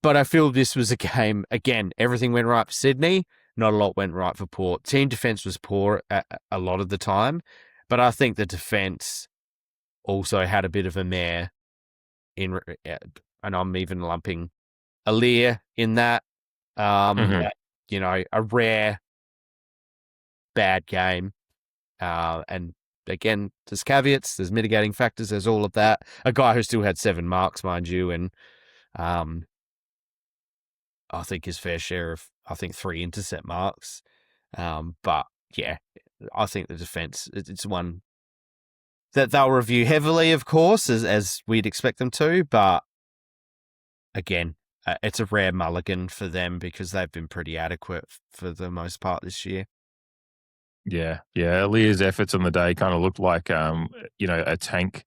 But I feel this was a game, again, everything went right for Sydney. Not a lot went right for Port. Team defense was poor a lot of the time, but I think the defense also had a bit of a mare and I'm even lumping Aaliyah in that. A rare bad game. And again, there's caveats, there's mitigating factors, there's all of that. A guy who still had 7 marks, mind you, and I think his fair share of 3 intercept marks. But yeah, I think the defense, it's one that they'll review heavily, of course, as we'd expect them to. But again, it's a rare mulligan for them because they've been pretty adequate for the most part this year. Yeah. Leah's efforts on the day kind of looked like, a tank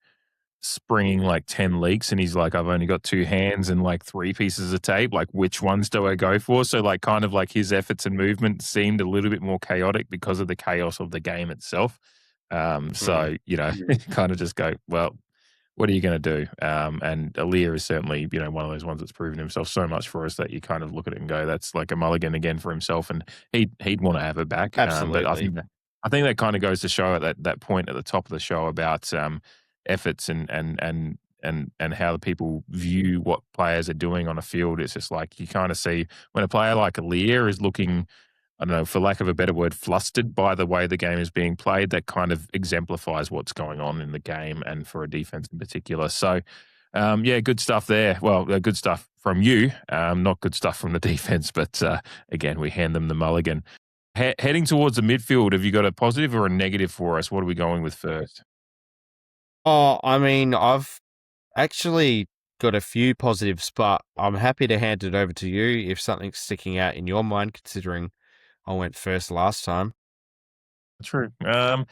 springing like 10 leaks, and he's like, I've only got 2 hands and like 3 pieces of tape. Like, which ones do I go for? So like kind of like his efforts and movement seemed a little bit more chaotic because of the chaos of the game itself. Kind of just go, well, what are you going to do? And Aaliyah is certainly, one of those ones that's proven himself so much for us that you kind of look at it and go, that's like a mulligan again for himself, and he'd want to have it back. Absolutely. But I think that kind of goes to show at that point at the top of the show about efforts and how the people view what players are doing on a field. It's just like you kind of see when a player like Aaliyah is looking, I don't know, for lack of a better word, flustered by the way the game is being played, that kind of exemplifies what's going on in the game and for a defense in particular. So, good stuff there. Well, good stuff from you, not good stuff from the defense, but again, we hand them the mulligan. Heading towards the midfield, have you got a positive or a negative for us? What are we going with first? Oh, I mean, I've actually got a few positives, but I'm happy to hand it over to you if something's sticking out in your mind, considering I went first last time. True. Well,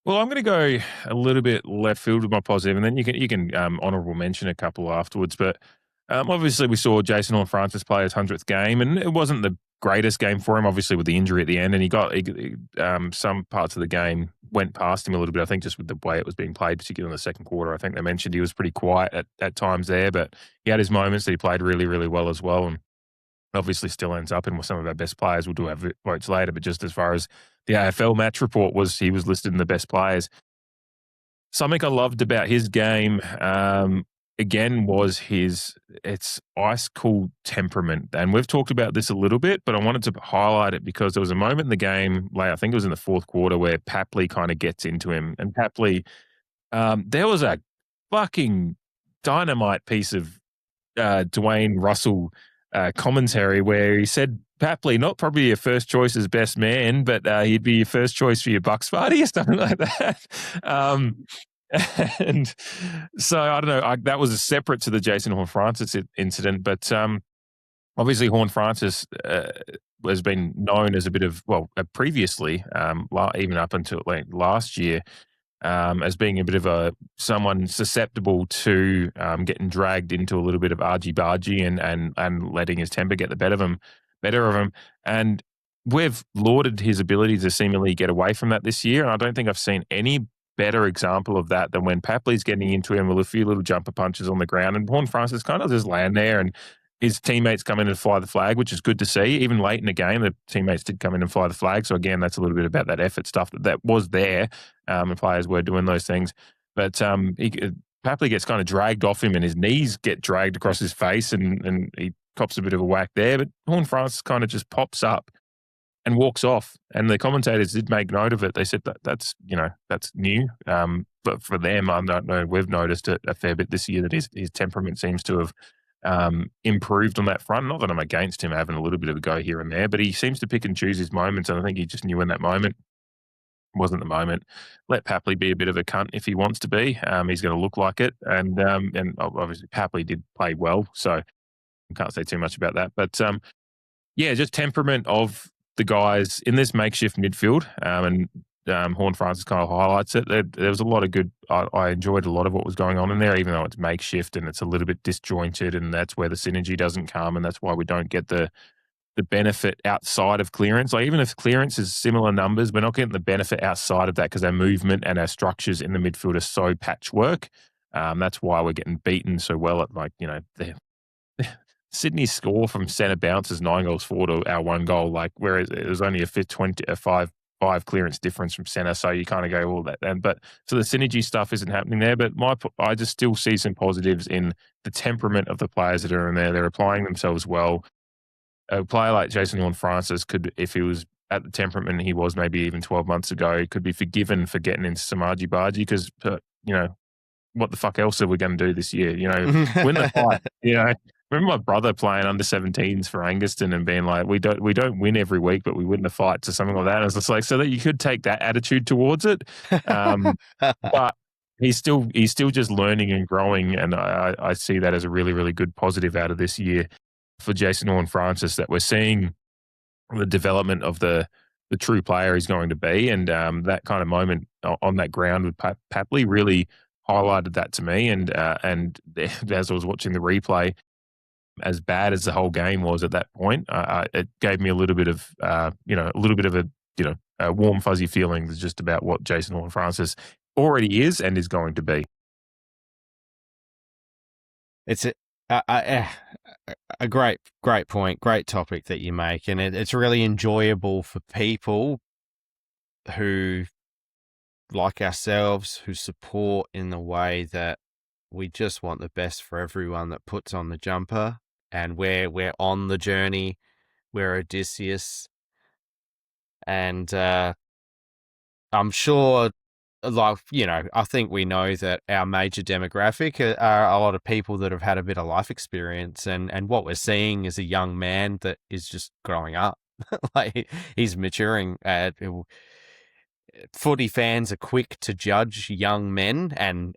I'm going to go a little bit left field with my positive, and then you can honourable mention a couple afterwards. But obviously, we saw Jason Horne-Francis play his 100th game, and it wasn't the greatest game for him, obviously with the injury at the end, and he got some parts of the game went past him a little bit. I think just with the way it was being played, particularly in the second quarter. I think they mentioned he was pretty quiet at times there, but he had his moments that he played really, really well as well, and obviously still ends up in with some of our best players. We'll do our votes later, but just as far as the AFL match report he was listed in the best players. Something I loved about his game, again, was it's ice cool temperament. And we've talked about this a little bit, but I wanted to highlight it because there was a moment in the game, like I think it was in the fourth quarter, where Papley kind of gets into him. And Papley, there was a fucking dynamite piece of Dwayne Russell commentary where he said, Papley, not probably your first choice as best man, but he'd be your first choice for your Bucks party or something like that. And so I don't know. That was separate to the Jason Horne-Francis incident, but obviously Horne-Francis has been known as a bit of previously, even up until last year, as being a bit of someone susceptible to getting dragged into a little bit of argy-bargy and letting his temper get the better of him. And we've lauded his ability to seemingly get away from that this year. And I don't think I've seen any better example of that than when Papley's getting into him with a few little jumper punches on the ground, and Horne-Francis kind of just land there, and his teammates come in and fly the flag, which is good to see. Even late in the game, the teammates did come in and fly the flag. So again, that's a little bit about that effort stuff that was there, and players were doing those things. But Papley gets kind of dragged off him, and his knees get dragged across his face, and he cops a bit of a whack there. But Horne-Francis kind of just pops up and walks off. And the commentators did make note of it. They said that's new. But for them, I don't know, we've noticed a fair bit this year that his temperament seems to have improved on that front. Not that I'm against him having a little bit of a go here and there, but he seems to pick and choose his moments. And I think he just knew in that moment wasn't the moment. Let Papley be a bit of a cunt if he wants to be. He's going to look like it. And obviously Papley did play well, so I can't say too much about that. But just temperament of the guys in this makeshift midfield, and Horne-Francis kind of highlights it. There was a lot of good. I enjoyed a lot of what was going on in there, even though it's makeshift and it's a little bit disjointed, and that's where the synergy doesn't come, and that's why we don't get the benefit outside of clearance. Like even if clearance is similar numbers, we're not getting the benefit outside of that because our movement and our structures in the midfield are so patchwork. That's why we're getting beaten so well at Sydney's score from centre bounce is 9 goals forward to our 1 goal, whereas it was only a 5 clearance difference from centre. So you kind of go all that. But so the synergy stuff isn't happening there. But I just still see some positives in the temperament of the players that are in there. They're applying themselves well. A player like Jason Horne-Francis could, if he was at the temperament he was maybe even 12 months ago, could be forgiven for getting into some argy-bargy because, what the fuck else are we going to do this year? Win the fight. Remember my brother playing under 17s for Anguston and being like, we don't win every week, but we win the fights or something like that. And I was just like, so that you could take that attitude towards it. But he's still just learning and growing. And I see that as a really, really good positive out of this year for Jason Horne-Francis, that we're seeing the development of the true player he's going to be. And that kind of moment on that ground with Papley really highlighted that to me. And as I was watching the replay, as bad as the whole game was at that point, it gave me a little bit of a warm, fuzzy feeling just about what Jason Horne-Francis already is and is going to be. It's a great point, great topic that you make, and it's really enjoyable for people who, like ourselves, who support in the way that we just want the best for everyone that puts on the jumper. And we're on the journey, we're Odysseus, and I'm sure, I think we know that our major demographic are a lot of people that have had a bit of life experience, and what we're seeing is a young man that is just growing up, he's maturing. Footy fans are quick to judge young men, and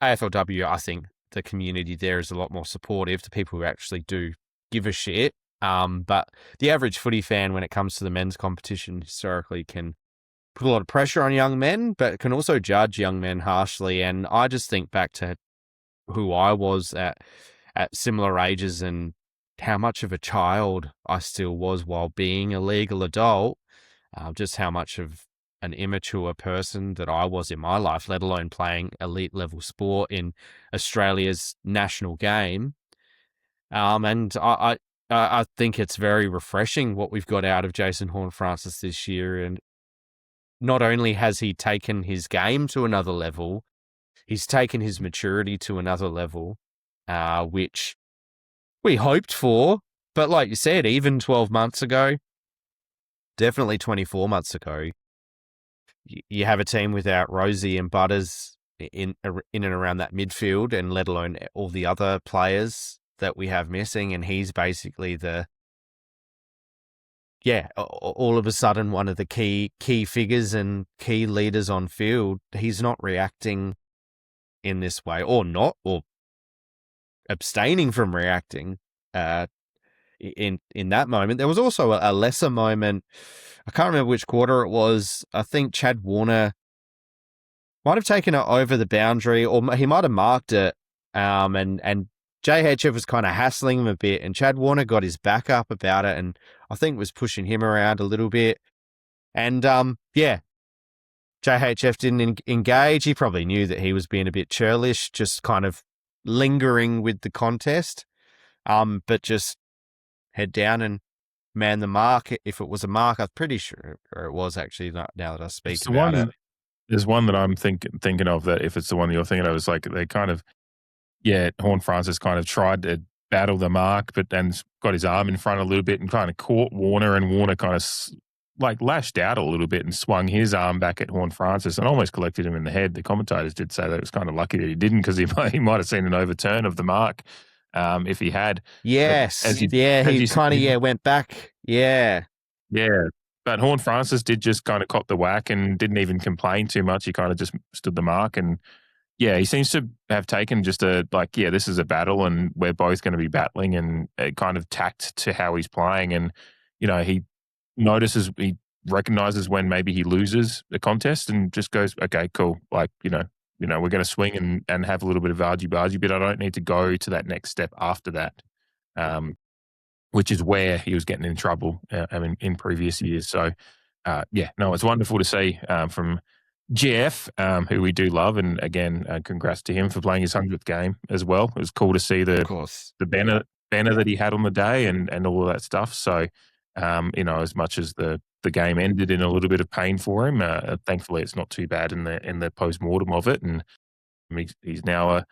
AFLW, I think the community there is a lot more supportive to people who actually do give a shit. But the average footy fan, when it comes to the men's competition, historically can put a lot of pressure on young men, but can also judge young men harshly. And I just think back to who I was at similar ages, and how much of a child I still was while being a legal adult, just how much of an immature person that I was in my life, let alone playing elite level sport in Australia's national game. And I think it's very refreshing what we've got out of Jason Horne-Francis this year. And not only has he taken his game to another level, he's taken his maturity to another level, which we hoped for. But like you said, even 12 months ago, definitely 24 months ago, you have a team without Rosie and Butters in and around that midfield, and let alone all the other players that we have missing. And he's basically all of a sudden one of the key figures and key leaders on field. He's not reacting in this way, or abstaining from reacting in that moment. There was also a lesser moment. I can't remember which quarter it was. I think Chad Warner might have taken it over the boundary, or he might have marked it. And JHF was kind of hassling him a bit, and Chad Warner got his back up about it, and I think was pushing him around a little bit. And JHF didn't engage. He probably knew that he was being a bit churlish, just kind of lingering with the contest. But just head down and man the mark. If it was a mark, I'm pretty sure it was, actually, now that I speak about it. There's one that I'm thinking of, that if it's the one that you're thinking of, it's like they kind of, Horne-Francis kind of tried to battle the mark, but then got his arm in front a little bit and kind of caught Warner, and Warner kind of lashed out a little bit and swung his arm back at Horne-Francis and almost collected him in the head. The commentators did say that it was kind of lucky that he didn't, because he might have seen an overturn of the mark if he had. Yes. He kind of went back. Yeah. Yeah. But Horne-Francis did just kind of cop the whack and didn't even complain too much. He kind of just stood the mark. And he seems to have taken just this is a battle and we're both going to be battling, and kind of tact to how he's playing. And, he recognizes when maybe he loses the contest and just goes, okay, cool. We're going to swing and have a little bit of argy-bargy, but I don't need to go to that next step after that, which is where he was getting in trouble in previous years. So, it's wonderful to see from Jeff, who we do love. And again, congrats to him for playing his 100th game as well. It was cool to see the banner that he had on the day and all of that stuff. So, as much as the game ended in a little bit of pain for him, thankfully it's not too bad in the post-mortem of it. And he's now a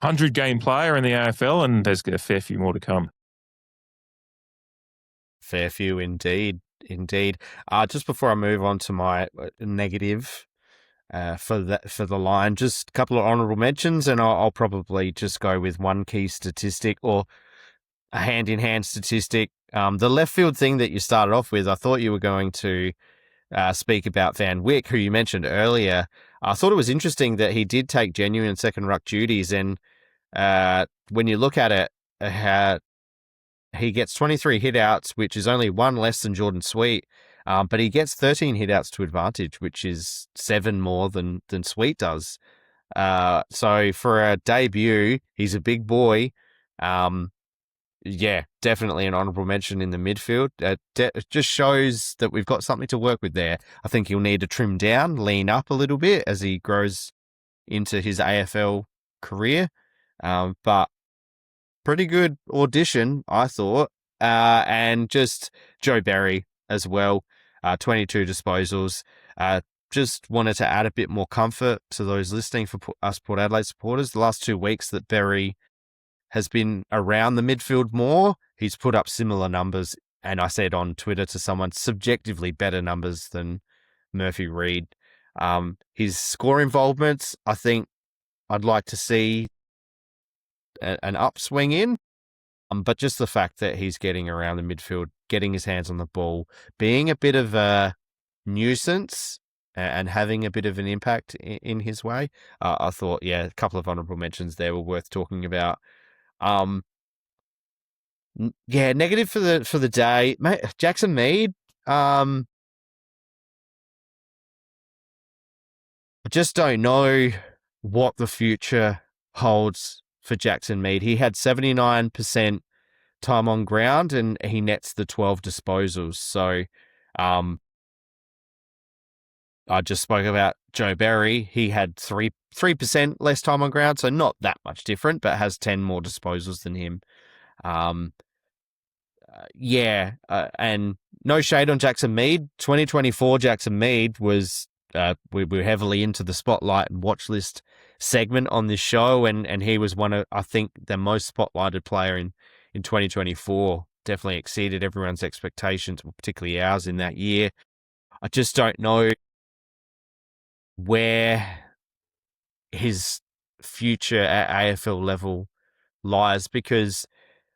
100-game player in the AFL, and there's a fair few more to come. Fair few indeed. Just before I move on to my negative for the line, just a couple of honourable mentions, and I'll probably just go with one key statistic, or a hand-in-hand statistic. The left field thing that you started off with, I thought you were going to speak about Van Wyck, who you mentioned earlier. I thought it was interesting that he did take genuine second ruck duties, and when you look at it, he gets 23 hitouts, which is only one less than Jordan Sweet, but he gets 13 hitouts to advantage, which is 7 more than Sweet does. So for a debut, he's a big boy. Definitely an honourable mention in the midfield. It just shows that we've got something to work with there. I think he'll need to trim down, lean up a little bit as he grows into his AFL career. But pretty good audition, I thought. And just Joe Barry as well, 22 disposals. Just wanted to add a bit more comfort to those listening for us Port Adelaide supporters. The last 2 weeks that Barry has been around the midfield more, he's put up similar numbers. And I said on Twitter to someone, subjectively better numbers than Murphy Reid. His score involvements, I think I'd like to see an upswing in. But just the fact that he's getting around the midfield, getting his hands on the ball, being a bit of a nuisance and having a bit of an impact in his way, I thought, a couple of honourable mentions there were worth talking about. Negative for the day, mate, Jackson Mead. I just don't know what the future holds for Jackson Mead. He had 79% time on ground, and he nets the 12 disposals. So I just spoke about Joe Berry. He had 3% less time on ground, so not that much different, but has 10 more disposals than him. And no shade on Jackson Mead. 2024 Jackson Mead was we were heavily into the spotlight and watch list segment on this show, and he was one of, I think, the most spotlighted player in 2024. Definitely exceeded everyone's expectations, particularly ours in that year. I just don't know where his future at AFL level lies, because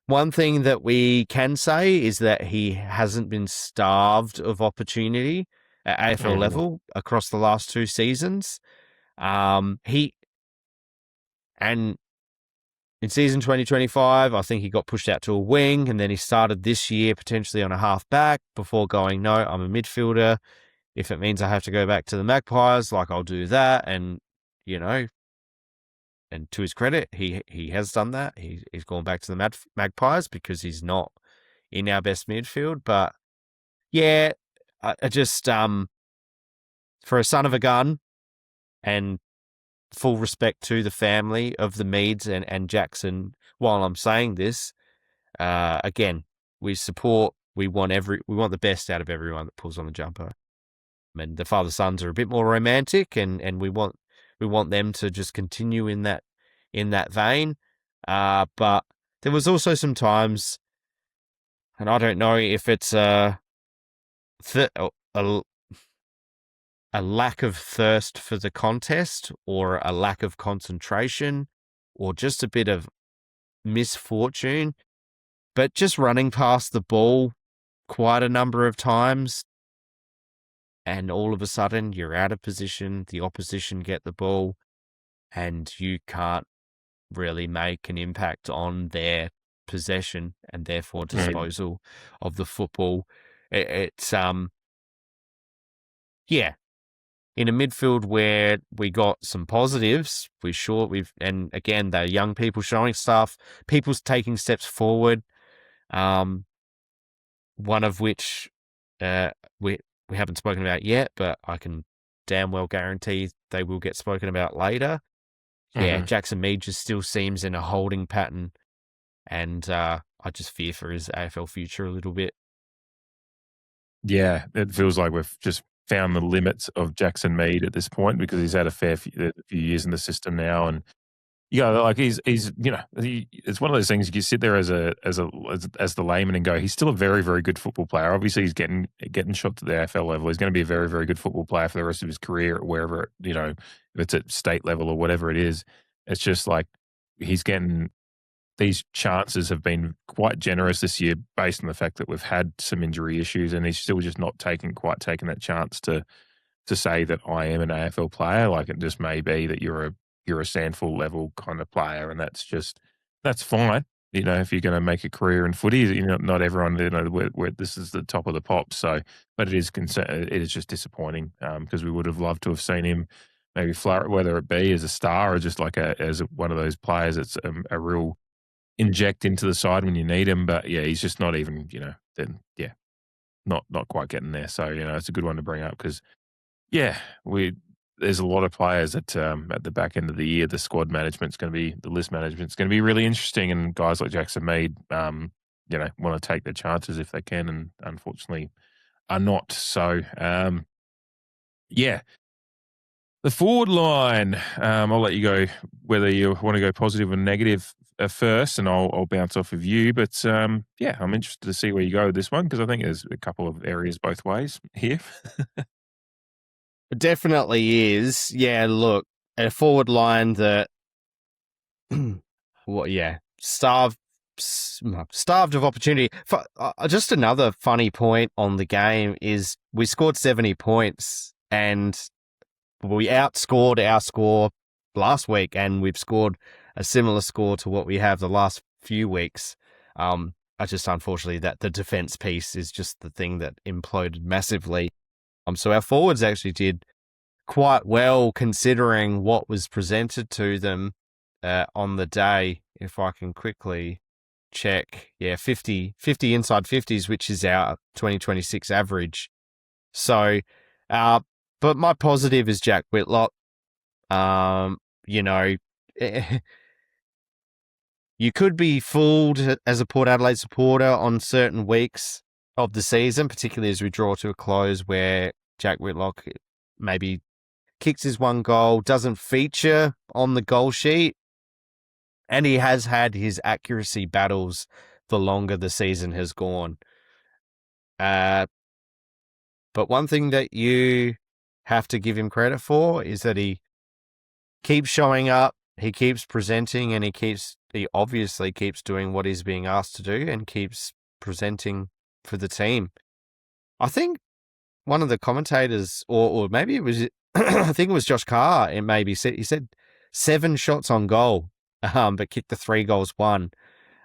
one thing that we can say is that he hasn't been starved of opportunity at AFL level across the last 2 seasons. In season 2025, I think he got pushed out to a wing, and then he started this year potentially on a half back before going, no, I'm a midfielder. If it means I have to go back to the Magpies, like, I'll do that. And, you know, and to his credit, he has done that. He's gone back to the Magpies because he's not in our best midfield. But yeah, I just for a son of a gun, and full respect to the family of the Meads and Jackson. While I'm saying this, again, we want the best out of everyone that pulls on the jumper. And the father-sons are a bit more romantic, and we want them to just continue in that vein. But there was also some times, and I don't know if it's a lack of thirst for the contest, or a lack of concentration, or just a bit of misfortune, but just running past the ball quite a number of times, and all of a sudden you're out of position, the opposition get the ball, and you can't really make an impact on their possession and therefore disposal of the football. It's in a midfield where we got some positives, and again, the young people showing stuff, people's taking steps forward, one of which we haven't spoken about yet, but I can damn well guarantee they will get spoken about later. Yeah, Jackson Mead just still seems in a holding pattern, and I just fear for his AFL future a little bit. Yeah, it feels like we've just found the limits of Jackson Mead at this point, because he's had a few years in the system now, and like he's it's one of those things you can sit there as the layman and go, he's still a very, very good football player. Obviously, he's getting shots at the AFL level. He's going to be a very, very good football player for the rest of his career, wherever, if it's at state level or whatever it is. It's just like he's getting, these chances have been quite generous this year based on the fact that we've had some injury issues, and he's still just not taking that chance to say that I am an AFL player. Like, it just may be that you're a Sandful level kind of player, and that's fine. If you're going to make a career in footy, not everyone, where this is the top of the pops. So, but it is just disappointing, because we would have loved to have seen him maybe flourish, whether it be as a star or just like as one of those players that's a real inject into the side when you need him. But yeah, he's just not even, not quite getting there. So, it's a good one to bring up, because there's a lot of players at the back end of the year. The list management's going to be really interesting, and guys like Jackson Mead, want to take their chances if they can, and unfortunately are not. So, the forward line. I'll let you go whether you want to go positive or negative first, and I'll bounce off of you. But I'm interested to see where you go with this one, because I think there's a couple of areas both ways here. It definitely is. Yeah, look, a forward line that, starved of opportunity. Just another funny point on the game is we scored 70 points, and we outscored our score last week, and we've scored a similar score to what we have the last few weeks. Unfortunately, that the defense piece is just the thing that imploded massively. So our forwards actually did quite well considering what was presented to them on the day. If I can quickly check. Yeah, 50 inside 50s, which is our 2026 average. So, but my positive is Jack Whitlock. You know, you could be fooled as a Port Adelaide supporter on certain weeks of the season, particularly as we draw to a close where Jack Whitlock maybe kicks his one goal, doesn't feature on the goal sheet, and he has had his accuracy battles the longer the season has gone. But one thing that you have to give him credit for is that he keeps showing up, he keeps presenting, and he obviously keeps doing what he's being asked to do and keeps presenting for the team. I think one of the commentators, or maybe it was, I think it was Josh Carr, and maybe he said 7 shots on goal, but kicked the 3 goals, 1.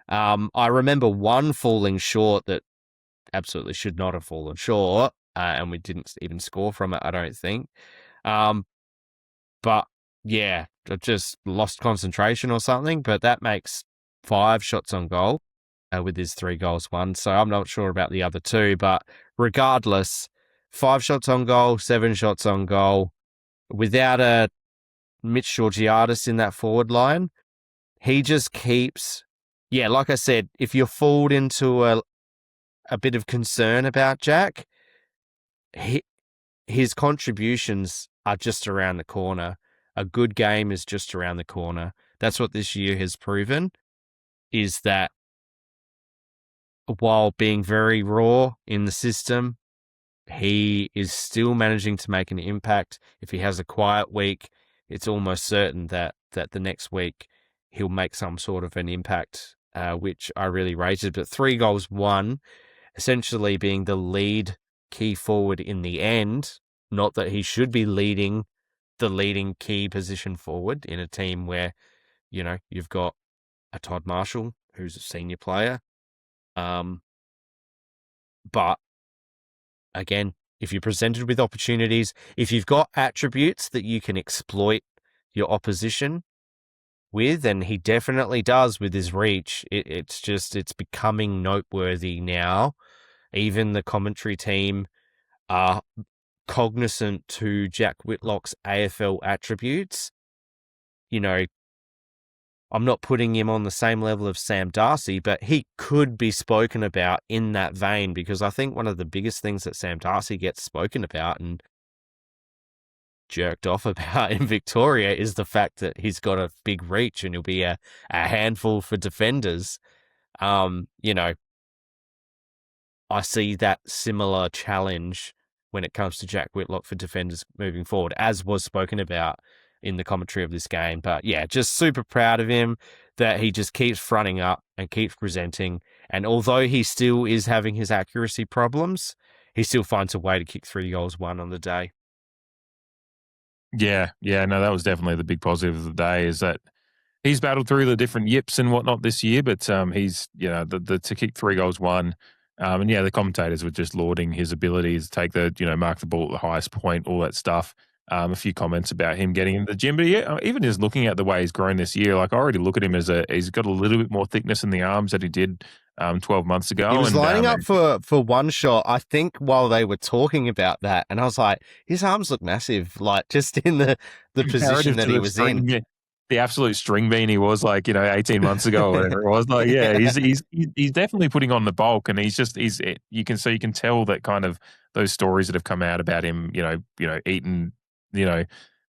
I remember one falling short that absolutely should not have fallen short, and we didn't even score from it, I don't think. But yeah, I just lost concentration or something, but that makes 5 shots on goal with his 3 goals, 1. So I'm not sure about the other 2, but regardless, 5 shots on goal, 7 shots on goal, without a Mitch Georgiadis in that forward line. He just keeps, yeah, like I said, if you're fooled into a bit of concern about Jack, his contributions are just around the corner. A good game is just around the corner. That's what this year has proven, is that while being very raw in the system, he is still managing to make an impact. If he has a quiet week, it's almost certain that the next week he'll make some sort of an impact, which I really rated. But 3 goals, 1, essentially being the lead key forward in the end. Not that he should be leading the leading key position forward in a team where, you know, you've got a Todd Marshall, who's a senior player. But again, if you're presented with opportunities, if you've got attributes that you can exploit your opposition with, and he definitely does with his reach, it's becoming noteworthy now. Even the commentary team are cognizant to Jack Whitlock's AFL attributes. You know, I'm not putting him on the same level of Sam Darcy, but he could be spoken about in that vein, because I think one of the biggest things that Sam Darcy gets spoken about and jerked off about in Victoria is the fact that he's got a big reach and he'll be a handful for defenders. You know, I see that similar challenge when it comes to Jack Whitlock for defenders moving forward, as was spoken about in the commentary of this game. But yeah, just super proud of him that he just keeps fronting up and keeps presenting. And although he still is having his accuracy problems, he still finds a way to kick 3 goals, 1 on the day. Yeah, no, that was definitely the big positive of the day, is that he's battled through the different yips and whatnot this year, but he's, you know, the to kick 3 goals, 1. And yeah, the commentators were just lauding his abilities, take the, you know, mark the ball at the highest point, all that stuff. A few comments about him getting into the gym, but yeah, even just looking at the way he's grown this year, like I already look at him as he's got a little bit more thickness in the arms that he did 12 months ago. He was lining up for one shot, I think, while they were talking about that, and I was like, his arms look massive, like just in the position that he was in. Yeah. The absolute string bean he was, like, you know, 18 months ago or whatever it was. Like, yeah, he's definitely putting on the bulk, and you can tell that kind of those stories that have come out about him, you know, eating, you know,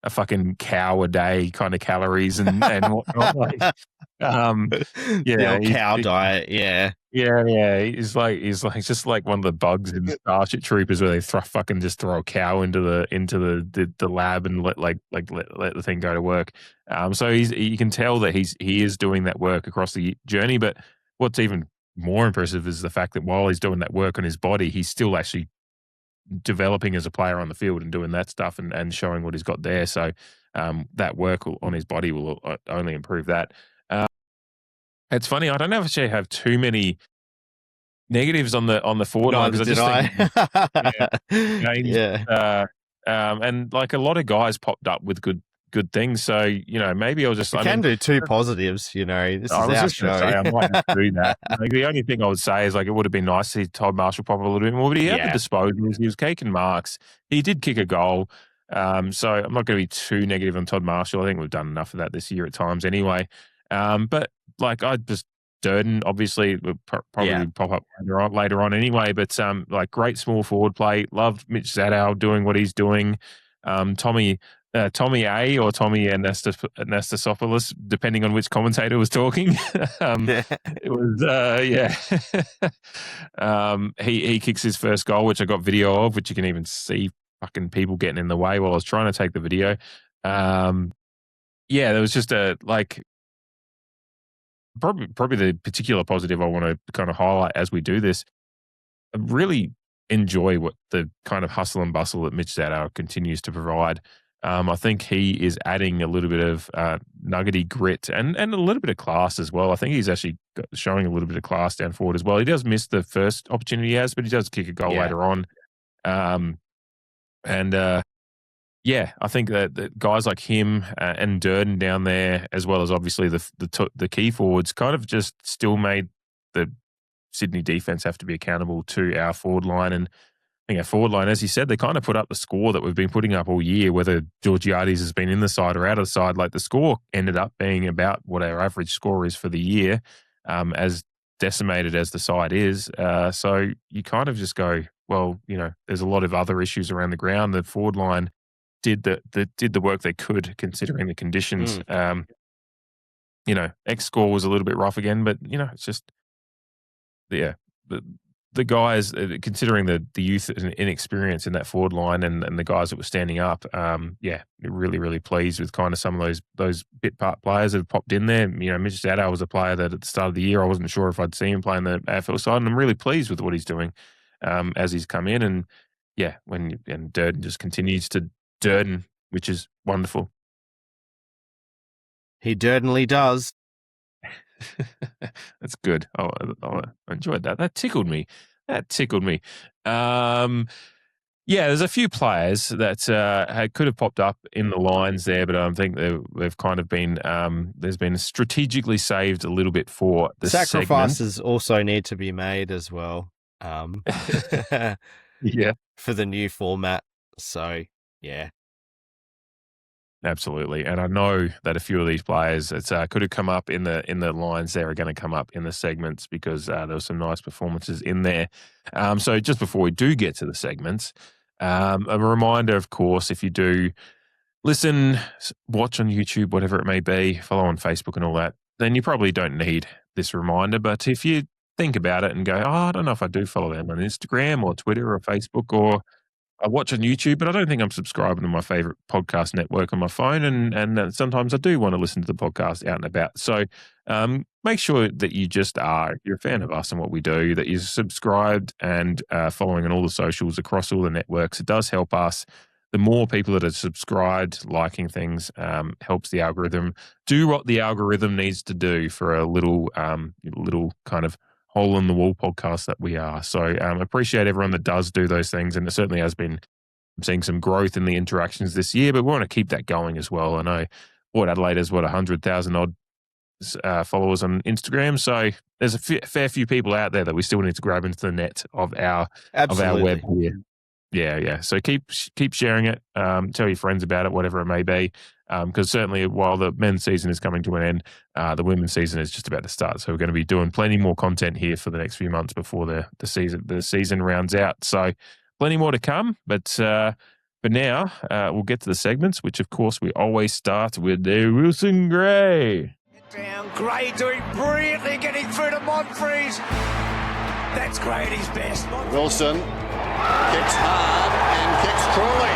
a fucking cow a day kind of calories and whatnot. Like, the old cow diet, yeah. Yeah. He's just like one of the bugs in Starship Troopers where they just throw a cow into the lab and let the thing go to work. So you can tell that he is doing that work across the journey. But what's even more impressive is the fact that while he's doing that work on his body, he's still actually developing as a player on the field and doing that stuff and showing what he's got there. So that work on his body will only improve that. It's funny, I don't actually have too many negatives on the forward line, because I just think, yeah. and like a lot of guys popped up with good good things. So, maybe I'll just... You can do two positives, this is I was our just going to show. say, I might just do that. Like, the only thing I would say is, it would have been nice to see Todd Marshall pop up a little bit more, but he had the disposals. He was caking marks. He did kick a goal. So I'm not going to be too negative on Todd Marshall. I think we've done enough of that this year at times anyway. But I just... Durden, obviously, will probably pop up later on anyway. But great small forward play. Loved Mitch Zadow doing what he's doing. Tommy A or Tommy Anastasopoulos, depending on which commentator was talking. It was he kicks his first goal, which I got video of, which you can even see fucking people getting in the way while I was trying to take the video. There was just probably the particular positive I want to kind of highlight as we do this. I really enjoy what the kind of hustle and bustle that Mitch Zadow continues to provide. I think he is adding a little bit of nuggety grit and a little bit of class as well. I think he's actually showing a little bit of class down forward as well. He does miss the first opportunity he has, but he does kick a goal later on. I think that guys like him and Durden down there, as well as obviously the key forwards, kind of just still made the Sydney defense have to be accountable to our forward line. And I think our forward line, as you said, they kind of put up the score that we've been putting up all year, whether Georgiades has been in the side or out of the side. The score ended up being about what our average score is for the year, as decimated as the side is. So you kind of just go, well, there's a lot of other issues around the ground. The forward line did the work they could considering the conditions. X score was a little bit rough again, but it's just the guys, considering the youth and inexperience in that forward line and the guys that were standing up, really, really pleased with kind of some of those bit part players that have popped in there. Mitch Zadow was a player that at the start of the year I wasn't sure if I'd see him play in the AFL side, and I'm really pleased with what he's doing as he's come in. And Durden just continues to Durden, which is wonderful. He Durdenly does. That's good. I enjoyed that. That tickled me. There's a few players that could have popped up in the lines there, but I think they've kind of been there's been strategically saved a little bit for the sacrifices also need to be made as well. For the new format. So absolutely. And I know that a few of these players could have come up in the lines there are going to come up in the segments because there were some nice performances in there. So just before we do get to the segments, a reminder, of course, if you do listen, watch on YouTube, whatever it may be, follow on Facebook and all that, then you probably don't need this reminder. But if you think about it and go, I don't know if I do follow them on Instagram or Twitter or Facebook, or I watch on YouTube, but I don't think I'm subscribing to my favorite podcast network on my phone. And sometimes I do want to listen to the podcast out and about. So make sure that you're a fan of us and what we do, that you're subscribed and following on all the socials across all the networks. It does help us. The more people that are subscribed, liking things, helps the algorithm do what the algorithm needs to do for a little kind of hole in the wall podcast that we are. So appreciate everyone that does do those things. And it certainly has been, I'm seeing some growth in the interactions this year, but we want to keep that going as well. I know Port Adelaide has 100,000 odd followers on Instagram. So there's a fair few people out there that we still need to grab into the net of our web here. Yeah. So keep sharing it. Tell your friends about it, whatever it may be. Because certainly while the men's season is coming to an end, the women's season is just about to start. So we're going to be doing plenty more content here for the next few months before the season rounds out. So plenty more to come. But for now, we'll get to the segments, which of course we always start with the Wilson Gray. Down, Gray doing brilliantly, getting through to Monfries. That's Gray at his best. Wilson kicks hard and kicks truly.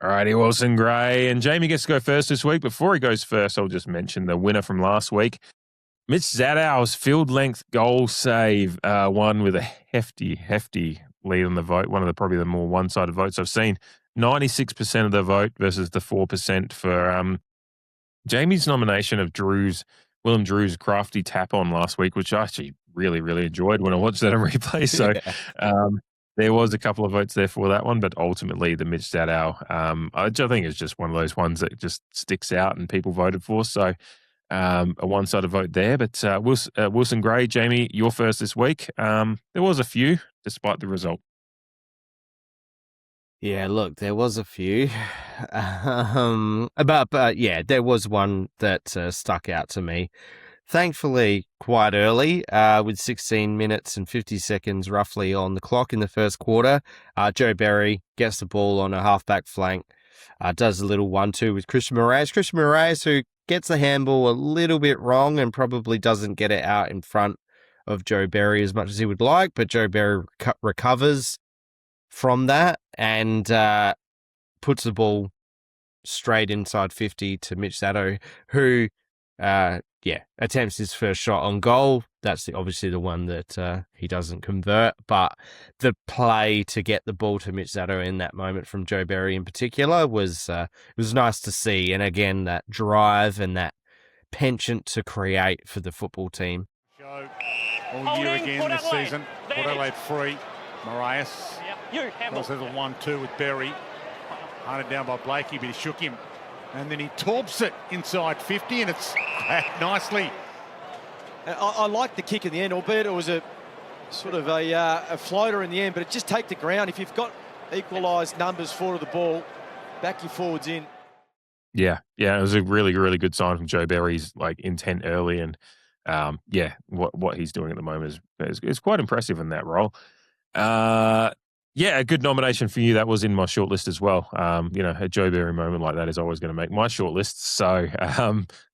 Alrighty, Wilson Gray. And Jamie gets to go first this week. Before he goes first, I'll just mention the winner from last week. Mitch Zadow's field length goal save won with a hefty lead on the vote. One of probably the more one-sided votes I've seen. 96% of the vote versus the 4% for Jamie's nomination of Willem Drew's crafty tap on last week, which I actually really, really enjoyed when I watched that on replay. So there was a couple of votes there for that one, but ultimately the Mitch Zadow, which I think is just one of those ones that just sticks out and people voted for. So a one-sided vote there. But Wilson Gray, Jamie, you're first this week. There was a few, despite the result. Yeah, look, there was a few. But yeah, there was one that stuck out to me. Thankfully, quite early, with 16 minutes and 50 seconds roughly on the clock in the first quarter, Joe Berry gets the ball on a halfback flank, does a little 1-2 with Christian Moraes. Christian Moraes, who gets the handball a little bit wrong and probably doesn't get it out in front of Joe Berry as much as he would like, but Joe Berry recovers from that and puts the ball straight inside 50 to Mitch Zadow, who attempts his first shot on goal. That's obviously the one that he doesn't convert, but the play to get the ball to Mitch Zadow in that moment from Joe Berry in particular was nice to see. And again, that drive and that penchant to create for the football team. Show all year again this season. Port Adelaide free. Moraes. Also the 1-2 with Berry. Hunted down by Blakey, but he shook him. And then he torps it inside 50, and it's back nicely. I liked the kick in the end, albeit it was a sort of a floater in the end, but it just take the ground. If you've got equalised numbers forward of the ball, back your forwards in. Yeah, it was a really, really good sign from Joe Berry's intent early, and what he's doing at the moment is quite impressive in that role. A good nomination for you. That was in my shortlist as well. A Joe Berry moment like that is always going to make my shortlist. So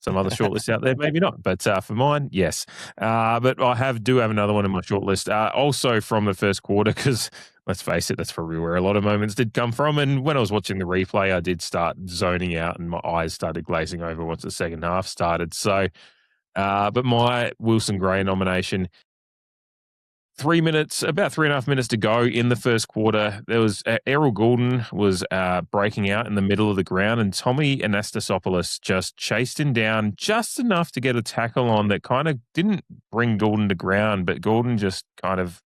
some other shortlists out there, maybe not. But for mine, yes. But I do have another one in my shortlist. Also from the first quarter, because let's face it, that's probably where a lot of moments did come from. And when I was watching the replay, I did start zoning out and my eyes started glazing over once the second half started. So, but my Wilson Gray nomination, about 3.5 minutes to go in the first quarter. There was Errol Goulden was breaking out in the middle of the ground, and Tommy Anastasopoulos just chased him down just enough to get a tackle on that kind of didn't bring Goulden to ground, but Goulden just kind of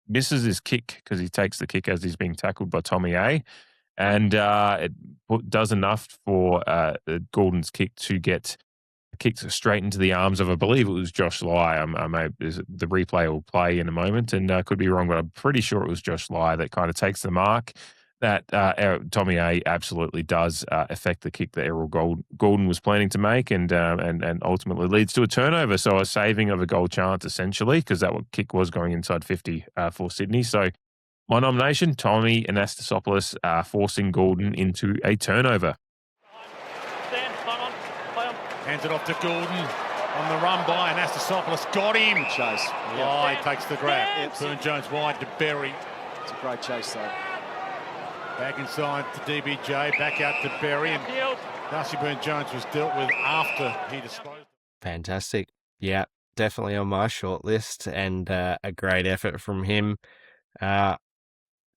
misses his kick because he takes the kick as he's being tackled by Tommy A. And it does enough for Goulden's kick to get kicked straight into the arms of, I believe it was Josh Lai. The replay will play in a moment, and I could be wrong, but I'm pretty sure it was Josh Lai that kind of takes the mark. That Tommy A absolutely does affect the kick that Errol Goulden was planning to make, and ultimately leads to a turnover. So a saving of a goal chance essentially, because that kick was going inside 50 for Sydney. So my nomination, Tommy Anastasopoulos forcing Goulden into a turnover. Hands it off to Goulden on the run by Anastasopoulos. Got him. Chase. He takes the grab. Burne-Jones wide to Berry. It's a great chase, though. Back inside to DBJ. Back out to Berry. And Darcy Burne-Jones was dealt with after he disposed. Fantastic. Yeah, definitely on my short list, and a great effort from him.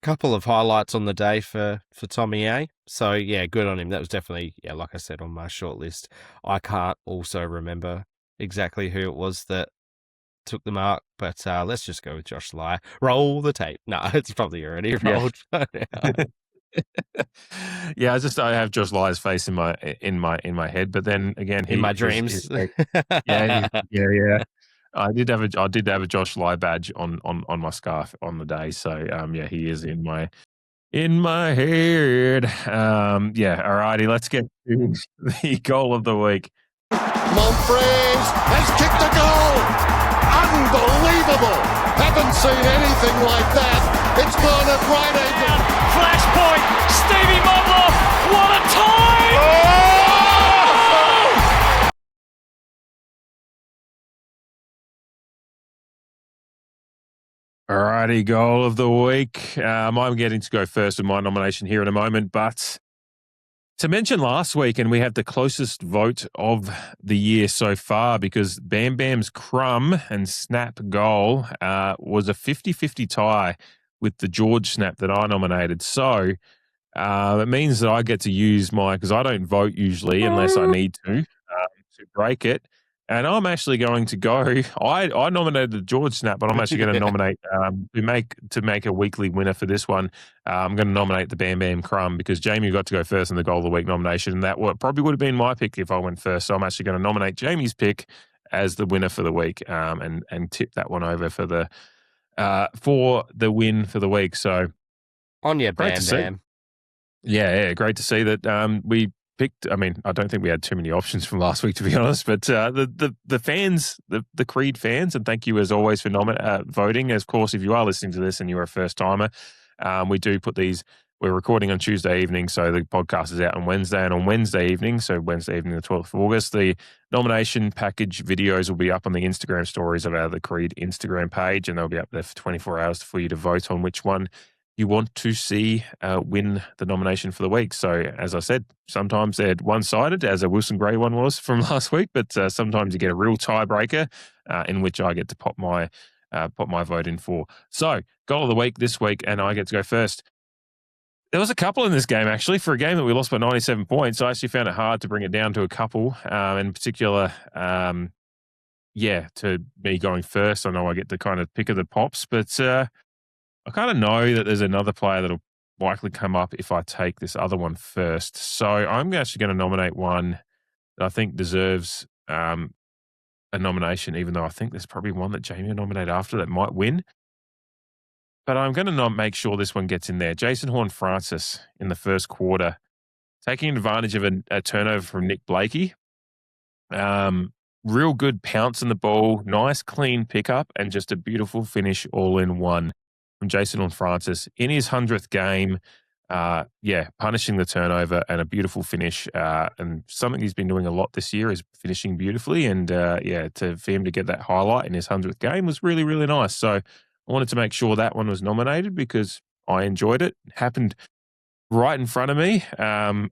Couple of highlights on the day for Tommy A. So, yeah, good on him. That was definitely, like I said, on my short list. I can't also remember exactly who it was that took the mark, but let's just go with Josh Lai. Roll the tape. No, it's probably already rolled. Yeah, I have Josh Lai's face in my head, but then again, in my dreams. Yeah. I did have a Josh Lai badge on my scarf on the day, so he is in my head. Alrighty, let's get to the goal of the week. Monfries has kicked a goal. Unbelievable. Haven't seen anything like that. It's gone at right angle. Flashpoint, Stevie Mobley, what a time! Oh! Alrighty, goal of the week. I'm getting to go first with my nomination here in a moment, but to mention last week, and we have the closest vote of the year so far, because Bam Bam's crumb and snap goal was a 50-50 tie with the George snap that I nominated. So it means that I get to use because I don't vote usually unless I need to break it. And I'm actually going to go. I nominated the George snap, but I'm actually going to nominate to make a weekly winner for this one. I'm going to nominate the Bam Bam Crumb because Jamie got to go first in the Goal of the Week nomination, and that probably would have been my pick if I went first. So I'm actually going to nominate Jamie's pick as the winner for the week, and tip that one over for the win for the week. So On your great Bam to see. Bam. Yeah, great to see that we picked. I mean, I don't think we had too many options from last week, to be honest. But the fans, the Creed fans, and thank you as always for voting. Of course, if you are listening to this and you're a first timer, we do put these. We're recording on Tuesday evening, so the podcast is out on Wednesday. And on Wednesday evening, so Wednesday evening, the 12th of August, the nomination package videos will be up on the Instagram stories of the Creed Instagram page, and they'll be up there for 24 hours for you to vote on which one you want to see win the nomination for the week. So, as I said, sometimes they're one-sided, as a Wilson Gray one was from last week, but sometimes you get a real tiebreaker in which I get to pop my vote in for. So, Goal of the Week this week, and I get to go first. There was a couple in this game, actually. For a game that we lost by 97 points, I actually found it hard to bring it down to a couple. In particular, to me going first. I know I get the kind of pick of the pops, but I kind of know that there's another player that'll likely come up if I take this other one first. So I'm actually going to nominate one that I think deserves a nomination, even though I think there's probably one that Jamie will nominate after that might win. But I'm going to make sure this one gets in there. Jason Horne-Francis in the first quarter, taking advantage of a turnover from Nick Blakey. Real good pounce on the ball, nice clean pickup, and just a beautiful finish all in one from Jason Horne-Francis in his 100th game. Punishing the turnover and a beautiful finish. And something he's been doing a lot this year is finishing beautifully. And for him to get that highlight in his 100th game was really, really nice. So I wanted to make sure that one was nominated because I enjoyed it. It happened right in front of me. An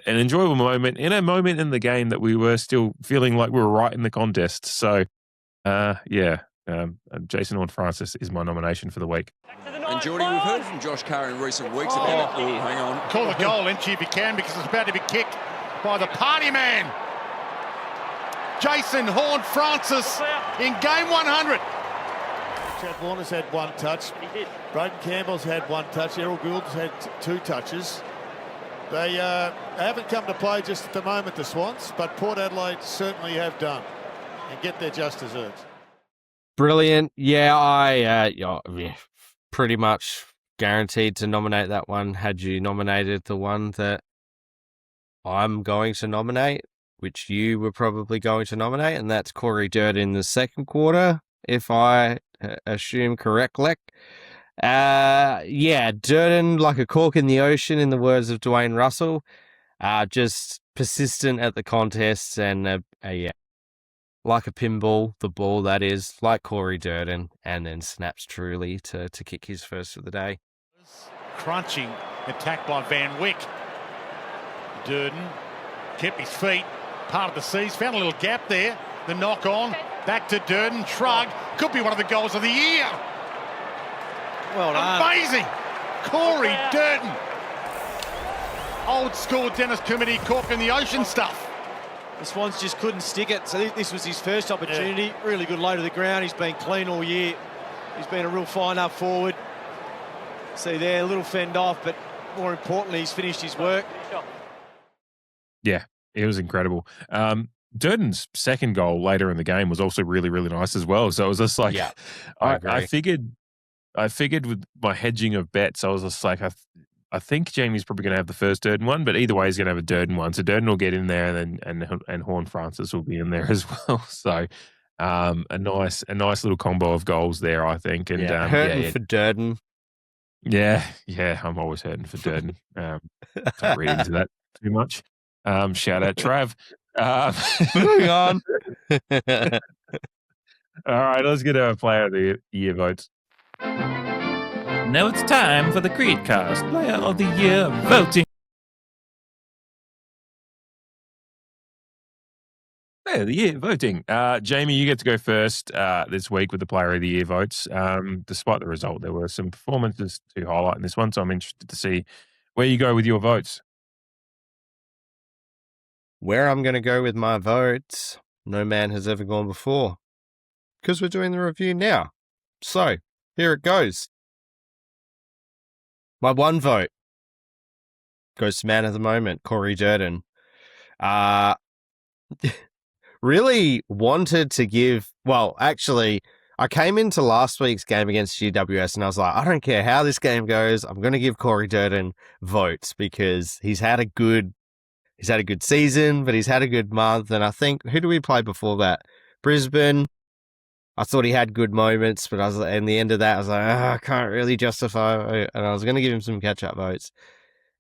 enjoyable moment in a moment in the game that we were still feeling like we were right in the contest. So, Jason Horne-Francis is my nomination for the week. And Geordie, we've heard from Josh Carr in recent weeks about hang on. Call the goal, Lynchy, if you can, because it's about to be kicked by the party man. Jason Horne-Francis in game 100. Chad Warner's had one touch. Braden Campbell's had one touch. Errol Gould's had two touches. They haven't come to play just at the moment, the Swans, but Port Adelaide certainly have done and get their just desserts. Brilliant. Yeah, I pretty much guaranteed to nominate that one had you nominated the one that I'm going to nominate, which you were probably going to nominate, and that's Corey Durden in the second quarter, if I assume correctly. Durden like a cork in the ocean, in the words of Dwayne Russell. Just persistent at the contests and like a pinball, the ball that is, like Corey Durden, and then snaps truly to kick his first of the day. Crunching attack by Van Wyck. Durden kept his feet, part of the seas, found a little gap there. The knock on, back to Durden, shrug. Could be one of the goals of the year. Well done. Amazing. Corey Durden. Old school Dennis Committee cork in the ocean stuff. The Swans just couldn't stick it, so this was his first opportunity. Yeah. Really good low to the ground. He's been clean all year. He's been a real fine up forward. See there, a little fend off, but more importantly, he's finished his work. Yeah, it was incredible. Durden's second goal later in the game was also really, really nice as well. So it was just like, I figured with my hedging of bets, I was just like, I think Jamie's probably going to have the first Durden one, but either way, he's going to have a Durden one. So Durden will get in there, and Horne-Francis will be in there as well. So a nice little combo of goals there, I think. And hurting for Durden. Yeah, I'm always hurting for Durden. Don't read into that too much. Shout out Trav. Moving on. All right, let's get our player of the year votes. Now it's time for the CREEDCAST Player of the Year voting. Player of the Year voting. Jamie, you get to go first this week with the Player of the Year votes. Despite the result, there were some performances to highlight in this one, so I'm interested to see where you go with your votes. where I'm going to go with my votes, no man has ever gone before. Because we're doing the review now. So, here it goes. My one vote goes to man of the moment, Corey Durden. Really wanted to give, well, actually, I came into last week's game against GWS and I was like, I don't care how this game goes. I'm going to give Corey Durden votes because he's had a good season, but he's had a good month. And I think, who do we play before that? Brisbane. I thought he had good moments, but in the end of that, I was like, I can't really justify it. And I was going to give him some catch-up votes.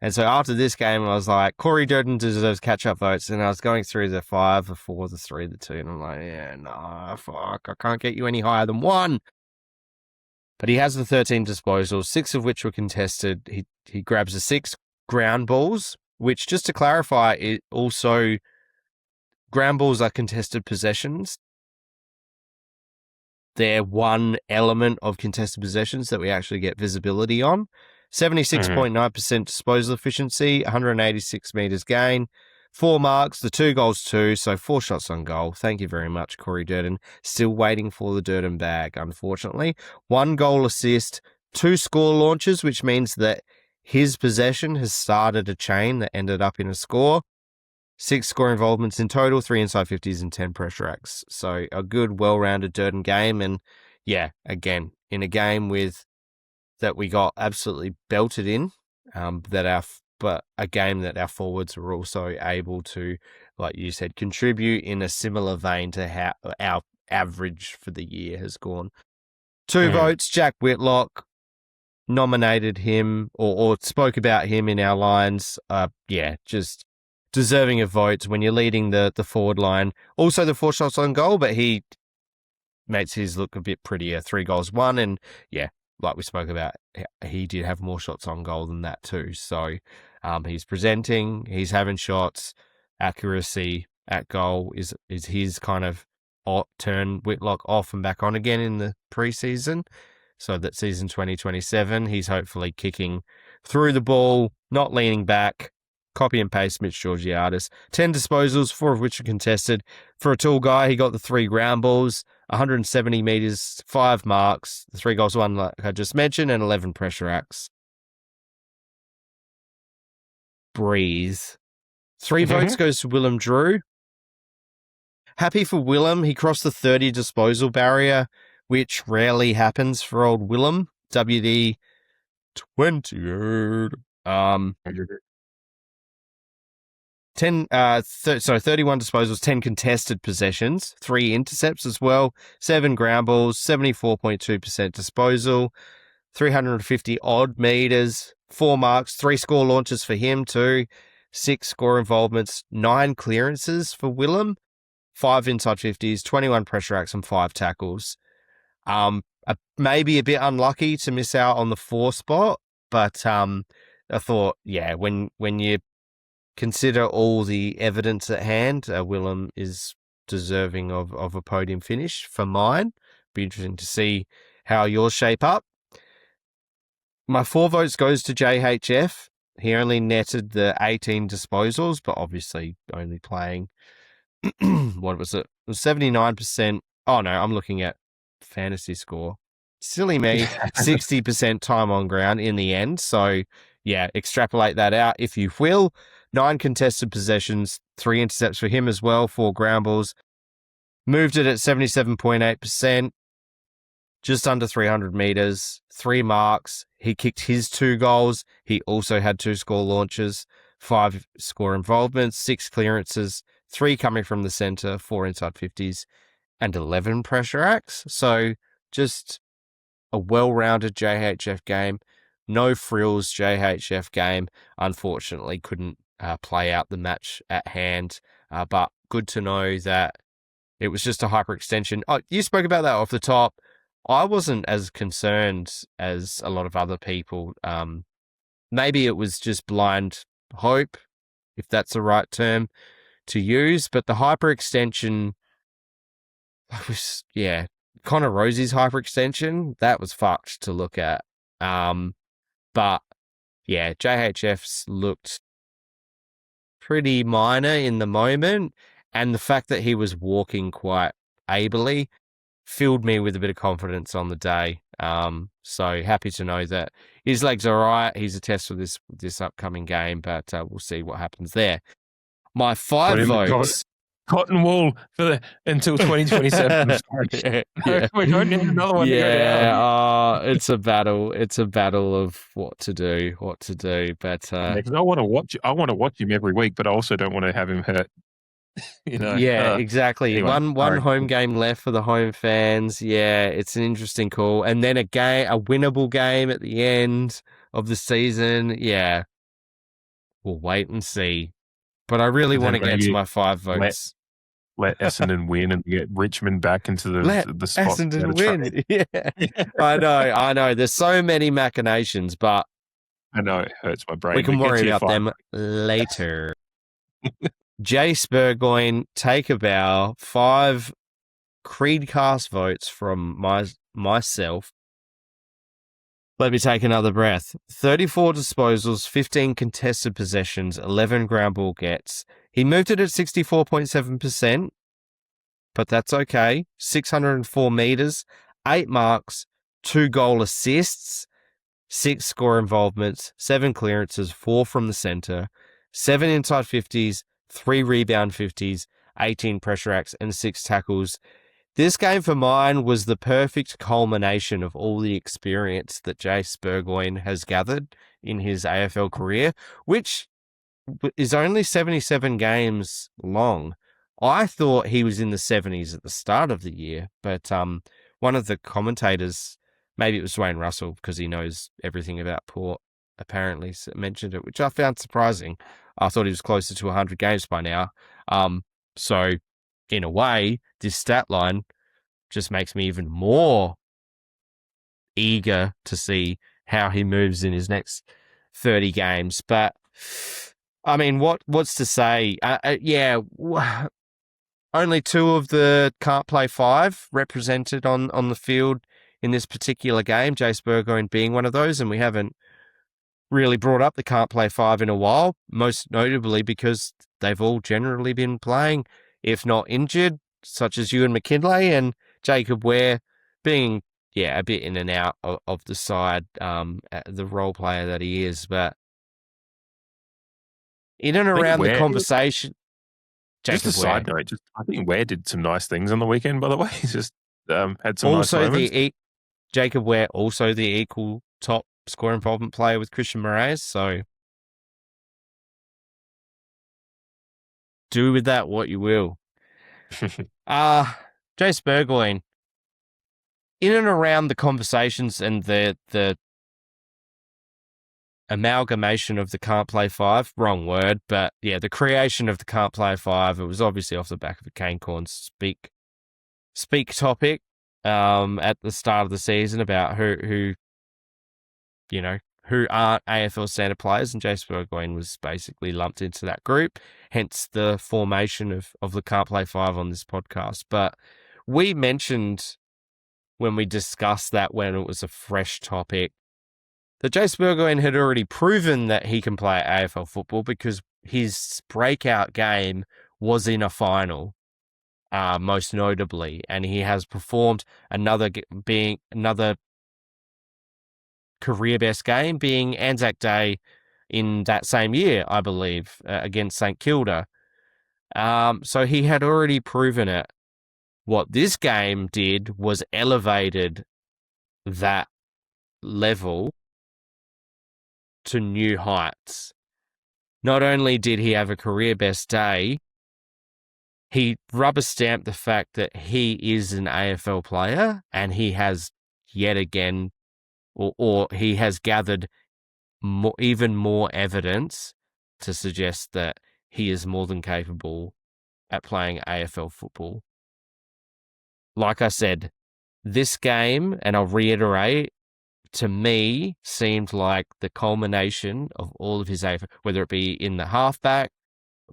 And so after this game, I was like, Corey Durden deserves catch-up votes. And I was going through the 5, the 4, the 3, the 2. And I'm like, yeah, no, fuck. I can't get you any higher than 1. But he has the 13 disposals, 6 of which were contested. He grabs the 6 ground balls, which, just to clarify, it also, ground balls are contested possessions. They're one element of contested possessions that we actually get visibility on. 76.9% disposal efficiency, 186 metres gain, 4 marks, the 2 goals too, so 4 shots on goal. Thank you very much, Corey Durden. Still waiting for the Durden bag, unfortunately. 1 goal assist, 2 score launches, which means that his possession has started a chain that ended up in a score. 6 score involvements in total, 3 inside 50s and 10 pressure acts. So a good, well-rounded Durden game. And yeah, again, in a game that we got absolutely belted in, but a game that our forwards were also able to, like you said, contribute in a similar vein to how our average for the year has gone. 2 votes, Jack Whitlock. Nominated him or spoke about him in our lines. Just deserving of votes when you're leading the forward line. Also the 4 shots on goal, but he makes his look a bit prettier. 3 goals, 1. And yeah, like we spoke about, he did have more shots on goal than that too. So he's presenting, he's having shots, accuracy at goal is his kind of turn Whitlock off and back on again in the preseason. So that season 2027, he's hopefully kicking through the ball, not leaning back, copy and paste Mitch Georgiadis. 10 disposals, 4 of which are contested. For a tall guy, he got the 3 ground balls, 170 metres, 5 marks, the 3 goals, 1 like I just mentioned, and 11 pressure acts. Breathe. 3 votes goes to Willem Drew. Happy for Willem. He crossed the 30 disposal barrier, which rarely happens for old Willem. WD 20. 31 disposals, 10 contested possessions, 3 intercepts as well, 7 ground balls, 74.2% disposal, 350 odd meters, 4 marks, 3 score launches for him too, 6 score involvements, 9 clearances for Willem, 5 inside 50s, 21 pressure acts and 5 tackles. Maybe a bit unlucky to miss out on the 4 spot, but I thought, yeah, when you consider all the evidence at hand, Willem is deserving of a podium finish for mine. Be interesting to see how yours shape up. My 4 votes goes to JHF. He only netted the 18 disposals, but obviously only playing, what was it? It was 79%. Oh no, I'm looking at fantasy score. Silly me, 60% time on ground in the end. So yeah, extrapolate that out if you will. 9 contested possessions, 3 intercepts for him as well, 4 ground balls. Moved it at 77.8%, just under 300 meters, 3 marks. He kicked his 2 goals. He also had 2 score launches, 5 score involvements, 6 clearances, 3 coming from the center, 4 inside 50s, and 11 pressure acts. So just a well-rounded JHF game. No frills JHF game. Unfortunately, couldn't play out the match at hand. But good to know that it was just a hyperextension. Oh, you spoke about that off the top. I wasn't as concerned as a lot of other people. Maybe it was just blind hope, if that's the right term to use. But the hyperextension was, yeah, Connor Rosie's hyperextension, that was fucked to look at. But yeah, JHF's looked pretty minor in the moment, and the fact that he was walking quite ably filled me with a bit of confidence on the day. So happy to know that his legs are all right. He's a test for this upcoming game, but we'll see what happens there. My 5 votes. Cotton wool until 2027. Yeah. We don't need another one to go down. It's a battle. It's a battle of what to do. But 'Cause I want to watch him every week, but I also don't want to have him hurt. Exactly. Anyway, one home game left for the home fans. Yeah, it's an interesting call. And then a winnable game at the end of the season. Yeah, we'll wait and see. But I really want to get to my 5 votes. Let Essendon win and get Richmond back into the spot. Essendon win. Yeah, I know. There's so many machinations, but I know it hurts my brain. We can worry about them later. Jace Burgoyne, take a bow. 5 CREEDCAST votes from myself. Let me take another breath. 34 disposals, 15 contested possessions, 11 ground ball gets. He moved it at 64.7%, but that's okay. 604 metres, 8 marks, 2 goal assists, 6 score involvements, 7 clearances, 4 from the centre, 7 inside 50s, 3 rebound 50s, 18 pressure acts, and 6 tackles. This game for mine was the perfect culmination of all the experience that Jace Burgoyne has gathered in his AFL career, which is only 77 games long. I thought he was in the 70s at the start of the year, but one of the commentators, maybe it was Wayne Russell because he knows everything about Port, apparently mentioned it, which I found surprising. I thought he was closer to 100 games by now. So in a way, this stat line just makes me even more eager to see how he moves in his next 30 games. But I mean, what's to say? Only 2 of the can't play 5 represented on the field in this particular game, Jace Burgoyne being one of those, and we haven't really brought up the can't play 5 in a while, most notably because they've all generally been playing, if not injured, such as Ewan McKinlay and Jacob Ware being, a bit in and out of the side, the role player that he is. But in and around the conversation, just a side note, I think Ware did some nice things on the weekend, by the way. He's just had some nice moments. Jacob Ware, also the equal top score involvement player with Christian Moraes, so do with that what you will. Jace Burgoyne, in and around the conversations and the amalgamation of the can't play 5, wrong word, but the creation of the can't play 5, it was obviously off the back of a Kane Corn speak topic at the start of the season about who aren't AFL standard players, and Jace Burgoyne was basically lumped into that group, hence the formation of the Can't Play 5 on this podcast. But we mentioned when we discussed that when it was a fresh topic, that Jace Burgoyne had already proven that he can play AFL football because his breakout game was in a final, most notably, and he has performed another career best game being Anzac Day in that same year, I believe, against St Kilda. So he had already proven it. What this game did was elevated that level to new heights. Not only did he have a career best day, he rubber stamped the fact that he is an AFL player, and he has yet again, or he has gathered even more evidence to suggest that he is more than capable at playing AFL football. Like I said, this game, and I'll reiterate, to me, seemed like the culmination of all of his AFL, whether it be in the halfback,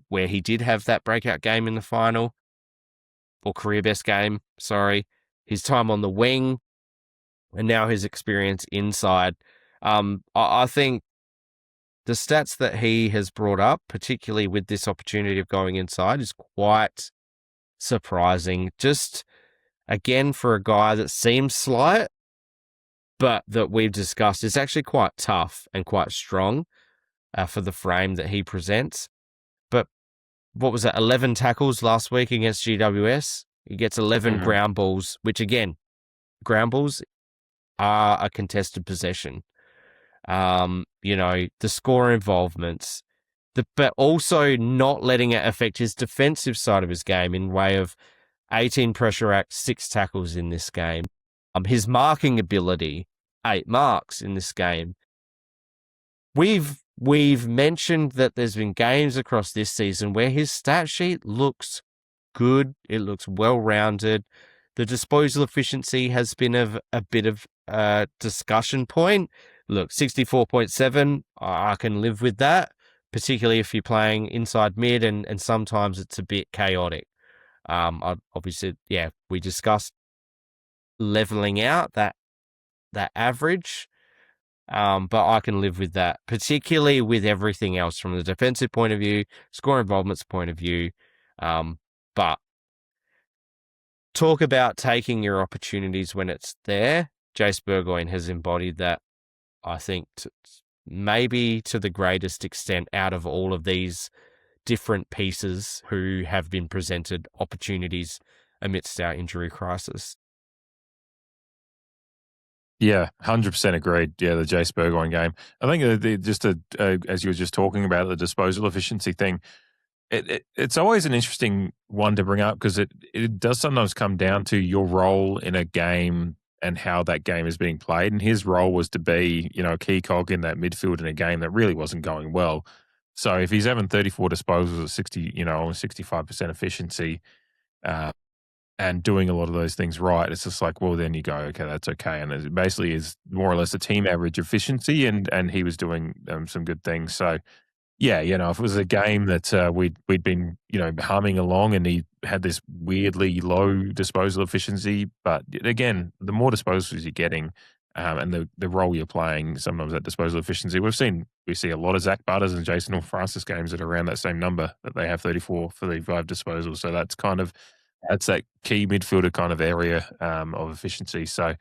where he did have that breakout game in the final, or career best game, his time on the wing, and now his experience inside. I think the stats that he has brought up, particularly with this opportunity of going inside, is quite surprising. Just, again, for a guy that seems slight, but that we've discussed is actually quite tough and quite strong for the frame that he presents. But what was it, 11 tackles last week against GWS? He gets 11 ground balls, which, again, ground balls are a contested possession. The score involvements, but also not letting it affect his defensive side of his game in way of 18 pressure acts, 6 tackles in this game. His marking ability, 8 marks in this game. We've mentioned that there's been games across this season where his stat sheet looks good. It looks well-rounded. The disposal efficiency has been a bit of a discussion point. Look, 64.7, I can live with that, particularly if you're playing inside mid and sometimes it's a bit chaotic. Obviously, we discussed leveling out that average, but I can live with that, particularly with everything else from the defensive point of view, score involvement's point of view. But talk about taking your opportunities when it's there. Jace Burgoyne has embodied that, I think, maybe to the greatest extent out of all of these different pieces who have been presented opportunities amidst our injury crisis. Yeah, 100% agreed. Yeah, the Jace Burgoyne game. I think as you were just talking about the disposal efficiency thing, it's always an interesting one to bring up because it does sometimes come down to your role in a game and how that game is being played. And his role was to be, a key cog in that midfield in a game that really wasn't going well. So if he's having 34 disposals at 65% efficiency, and doing a lot of those things right, it's just like, well, then you go, okay, that's okay. And it basically is more or less a team average efficiency, and he was doing some good things. So, yeah, if it was a game that we'd been, humming along and he had this weirdly low disposal efficiency, but again, the more disposals you're getting and the role you're playing, sometimes that disposal efficiency, we see a lot of Zach Butters and Jason Francis games that are around that same number, that they have 34 for the 5 disposals. So that's that key midfielder kind of area of efficiency. So,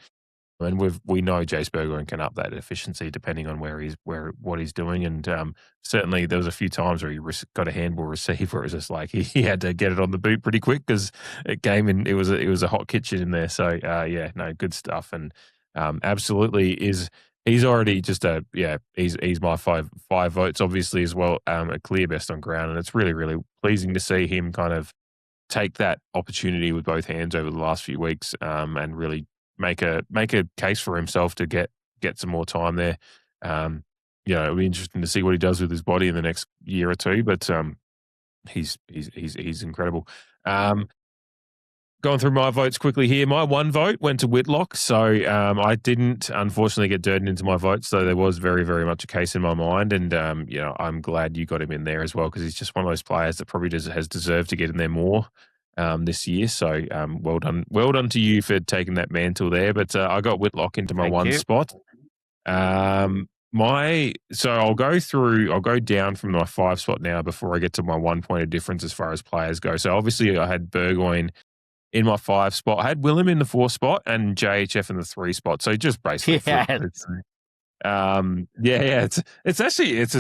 and we know Jace Burgoyne can up that efficiency depending on what he's doing. And certainly there was a few times where he got a handball receive where it was just like he had to get it on the boot pretty quick because it was a hot kitchen in there. So good stuff. And absolutely he's already just he's my five votes obviously as well, a clear best on ground. And it's really, really pleasing to see him kind of take that opportunity with both hands over the last few weeks and really make a case for himself to get some more time there. It'll be interesting to see what he does with his body in the next year or two, but he's incredible. Going through my votes quickly here, my one vote went to Whitlock, so I didn't unfortunately get dirted into my votes, so there was very, very much a case in my mind, and I'm glad you got him in there as well because he's just one of those players that probably has deserved to get in there more this year. So well done to you for taking that mantle there. But I got Whitlock into my one spot. So I'll go down from my 5 spot now before I get to my 1 point of difference as far as players go. So obviously I had Burgoyne in my 5 spot. I had Willem in the 4 spot and JHF in the 3 spot. So just basically, it's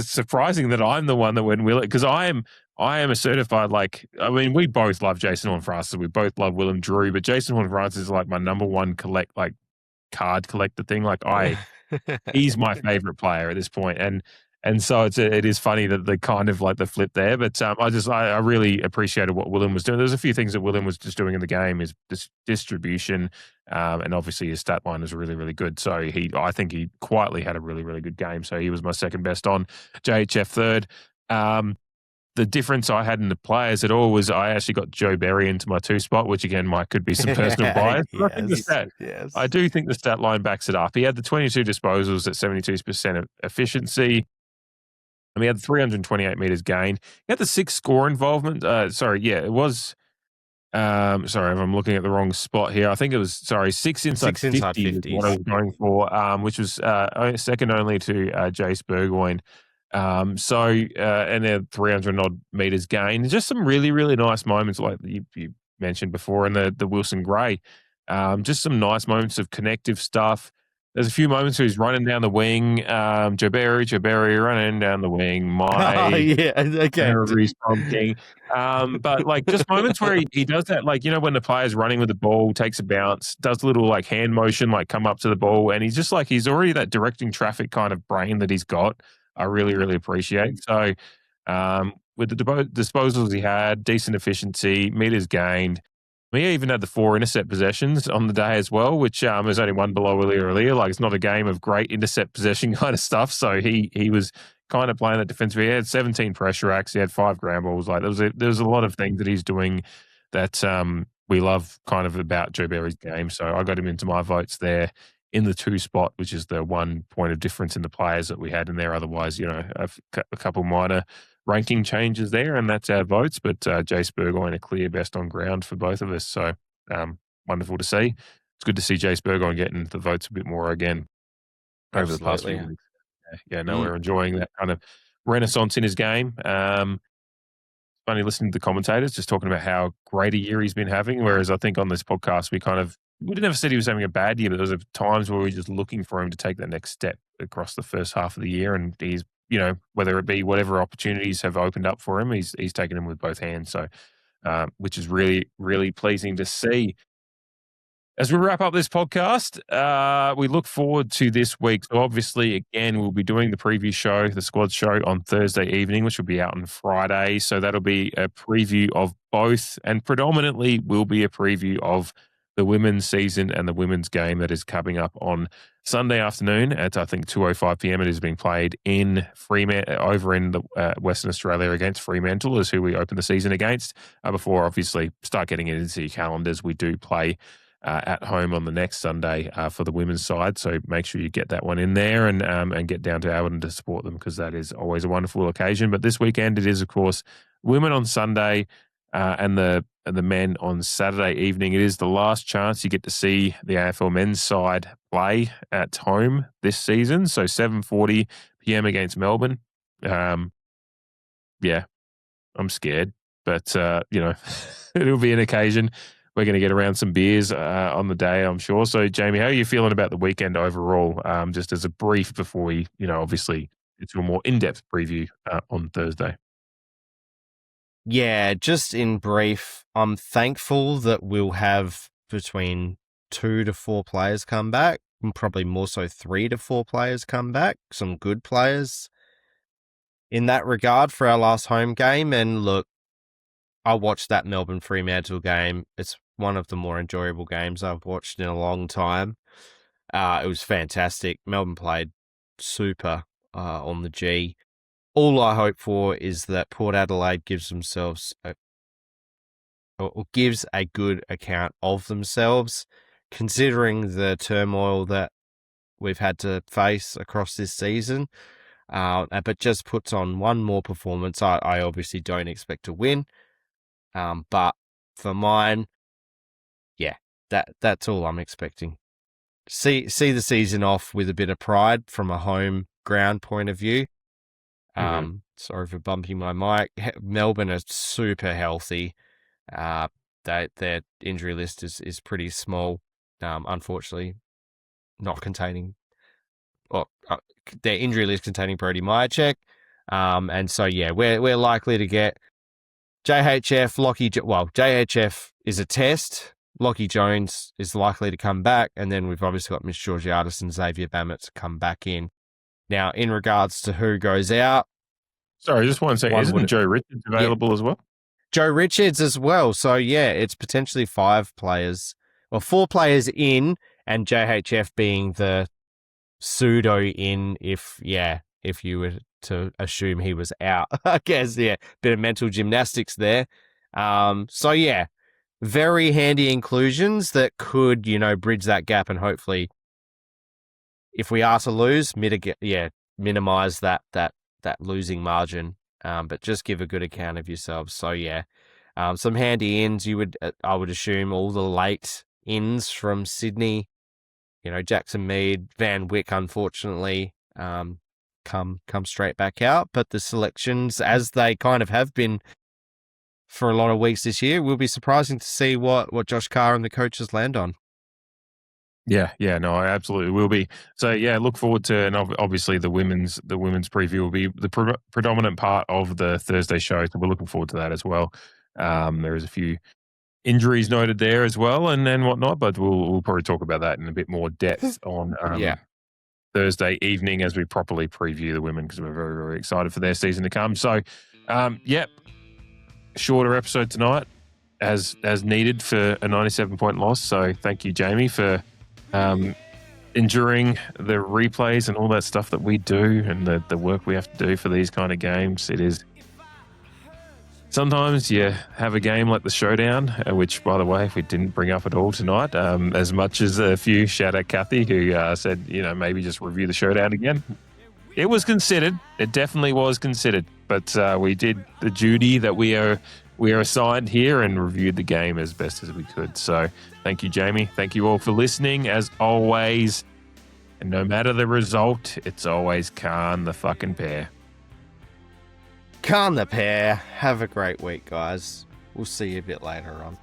surprising that I'm the one that went Willem because I am a certified, we both love Jason Horne-Francis. We both love Willem Drew, but Jason Horne-Francis is like my number one card collector thing. He's my favorite player at this point. And so it is funny that the kind of the flip there, but I really appreciated what Willem was doing. There's a few things that Willem was just doing in the game, his distribution, and obviously his stat line was really, really good. So I think he quietly had a really, really good game. So he was my second best on. JHF third. The difference I had in the players at all was I actually got Joe Berry into my 2 spot, which again could be some personal bias. Yes. I do think the stat line backs it up. He had the 22 disposals at 72% of efficiency. And he had 328 metres gained. He had the 6 score involvement. It was. Sorry, if I'm looking at the wrong spot here. I think it was 6 inside 50 is what I was going for, which was second only to Jace Burgoyne. And they're 300 odd meters gain. Just some really, really nice moments like you mentioned before in the Wilson Gray. Just some nice moments of connective stuff. There's a few moments where he's running down the wing. Joe Berry running down the wing. He's prompting. But like just moments where he does that, like, when the player's running with the ball, takes a bounce, does a little like hand motion, like come up to the ball. And he's just like, he's already that directing traffic kind of brain that he's got. I really, really appreciate. So with the disposals he had, decent efficiency, meters gained. He even had the 4 intercept possessions on the day as well, which is only one below earlier. Like, it's not a game of great intercept possession kind of stuff. So he was kind of playing that defensive. He had 17 pressure acts. He had 5 ground balls. Like, there was a lot of things that he's doing that we love kind of about Joe Berry's game. So I got him into my votes there in the 2 spot, which is the 1 point of difference in the players that we had in there. Otherwise, a couple minor ranking changes there, and that's our votes. But Jace Burgoyne a clear best on ground for both of us. So wonderful to see. It's good to see Jace Burgoyne getting the votes a bit more again over the past few weeks. We're enjoying that kind of renaissance in his game. Funny listening to the commentators just talking about how great a year he's been having, whereas I think on this podcast we never said he was having a bad year, but there was times where we were just looking for him to take that next step across the first half of the year, and he's, whether it be whatever opportunities have opened up for him, he's taken them with both hands. So, which is really, really pleasing to see. As we wrap up this podcast, we look forward to this week. So obviously, again, we'll be doing the preview show, the squad show on Thursday evening, which will be out on Friday. So that'll be a preview of both, and predominantly will be a preview of the women's season and the women's game that is coming up on Sunday afternoon at, I think, 2:05 p.m. It is being played in Fremantle, over in the Western Australia against Fremantle, is who we open the season against. Before, obviously, start getting it into your calendars, we do play at home on the next Sunday for the women's side. So make sure you get that one in there and get down to Alberton to support them, because that is always a wonderful occasion. But this weekend it is, of course, women on Sunday and the men on Saturday evening. It is the last chance you get to see the AFL men's side play at home this season. So 7:40 p.m. against Melbourne. I'm scared, but it'll be an occasion. We're going to get around some beers on the day, I'm sure. So, Jamie, how are you feeling about the weekend overall? Just as a brief before we, obviously, it's a more in-depth preview on Thursday. Yeah, just in brief, I'm thankful that we'll have between 2 to 4 players come back, and probably more so 3 to 4 players come back, some good players in that regard for our last home game. And look, I watched that Melbourne Fremantle game. It's one of the more enjoyable games I've watched in a long time. It was fantastic. Melbourne played super on the G. All I hope for is that Port Adelaide gives a good account of themselves, considering the turmoil that we've had to face across this season. But just puts on one more performance. I obviously don't expect to win. But for mine, that's all I'm expecting. See the season off with a bit of pride from a home ground point of view. Sorry for bumping my mic. Melbourne are super healthy. Their injury list is pretty small. Unfortunately, not containing. Their injury list containing Brody Myercheck. And so we're likely to get JHF, JHF is a test. Lockie Jones is likely to come back, and then we've obviously got Mitch Georgiadis and Xavier Bammett to come back in. Now, in regards to who goes out... Sorry, just one second. Isn't Joe Richards available as well? Joe Richards as well. So, it's potentially 5 players, or 4 players in, and JHF being the pseudo in if you were to assume he was out. I guess, bit of mental gymnastics there. Very handy inclusions that could, bridge that gap and hopefully, if we are to lose, minimize that losing margin, but just give a good account of yourselves. So some handy ins. I would assume all the late ins from Sydney, Jackson Mead, Van Wyck, unfortunately, come straight back out. But the selections, as they kind of have been for a lot of weeks this year, will be surprising to see what Josh Carr and the coaches land on. Yeah, no, I absolutely will be. So yeah, look forward to, and obviously the women's preview will be the predominant part of the Thursday show. So we're looking forward to that as well. There is a few injuries noted there as well, and whatnot, but we'll probably talk about that in a bit more depth on Thursday evening as we properly preview the women, because we're very, very excited for their season to come. So, shorter episode tonight as needed for a 97-point loss. So thank you, Jamie, for enduring the replays and all that stuff that we do and the work we have to do for these kind of games. It is sometimes you have a game like the Showdown, which, by the way, if we didn't bring up at all tonight, as much as a few, shout out Kathy, who said, maybe just review the Showdown again. It was considered. It definitely was considered. But we did the duty that we are assigned here and reviewed the game as best as we could. So thank you, Jamie. Thank you all for listening, as always. And no matter the result, it's always Khan the fucking pair. Khan the pair. Have a great week, guys. We'll see you a bit later on.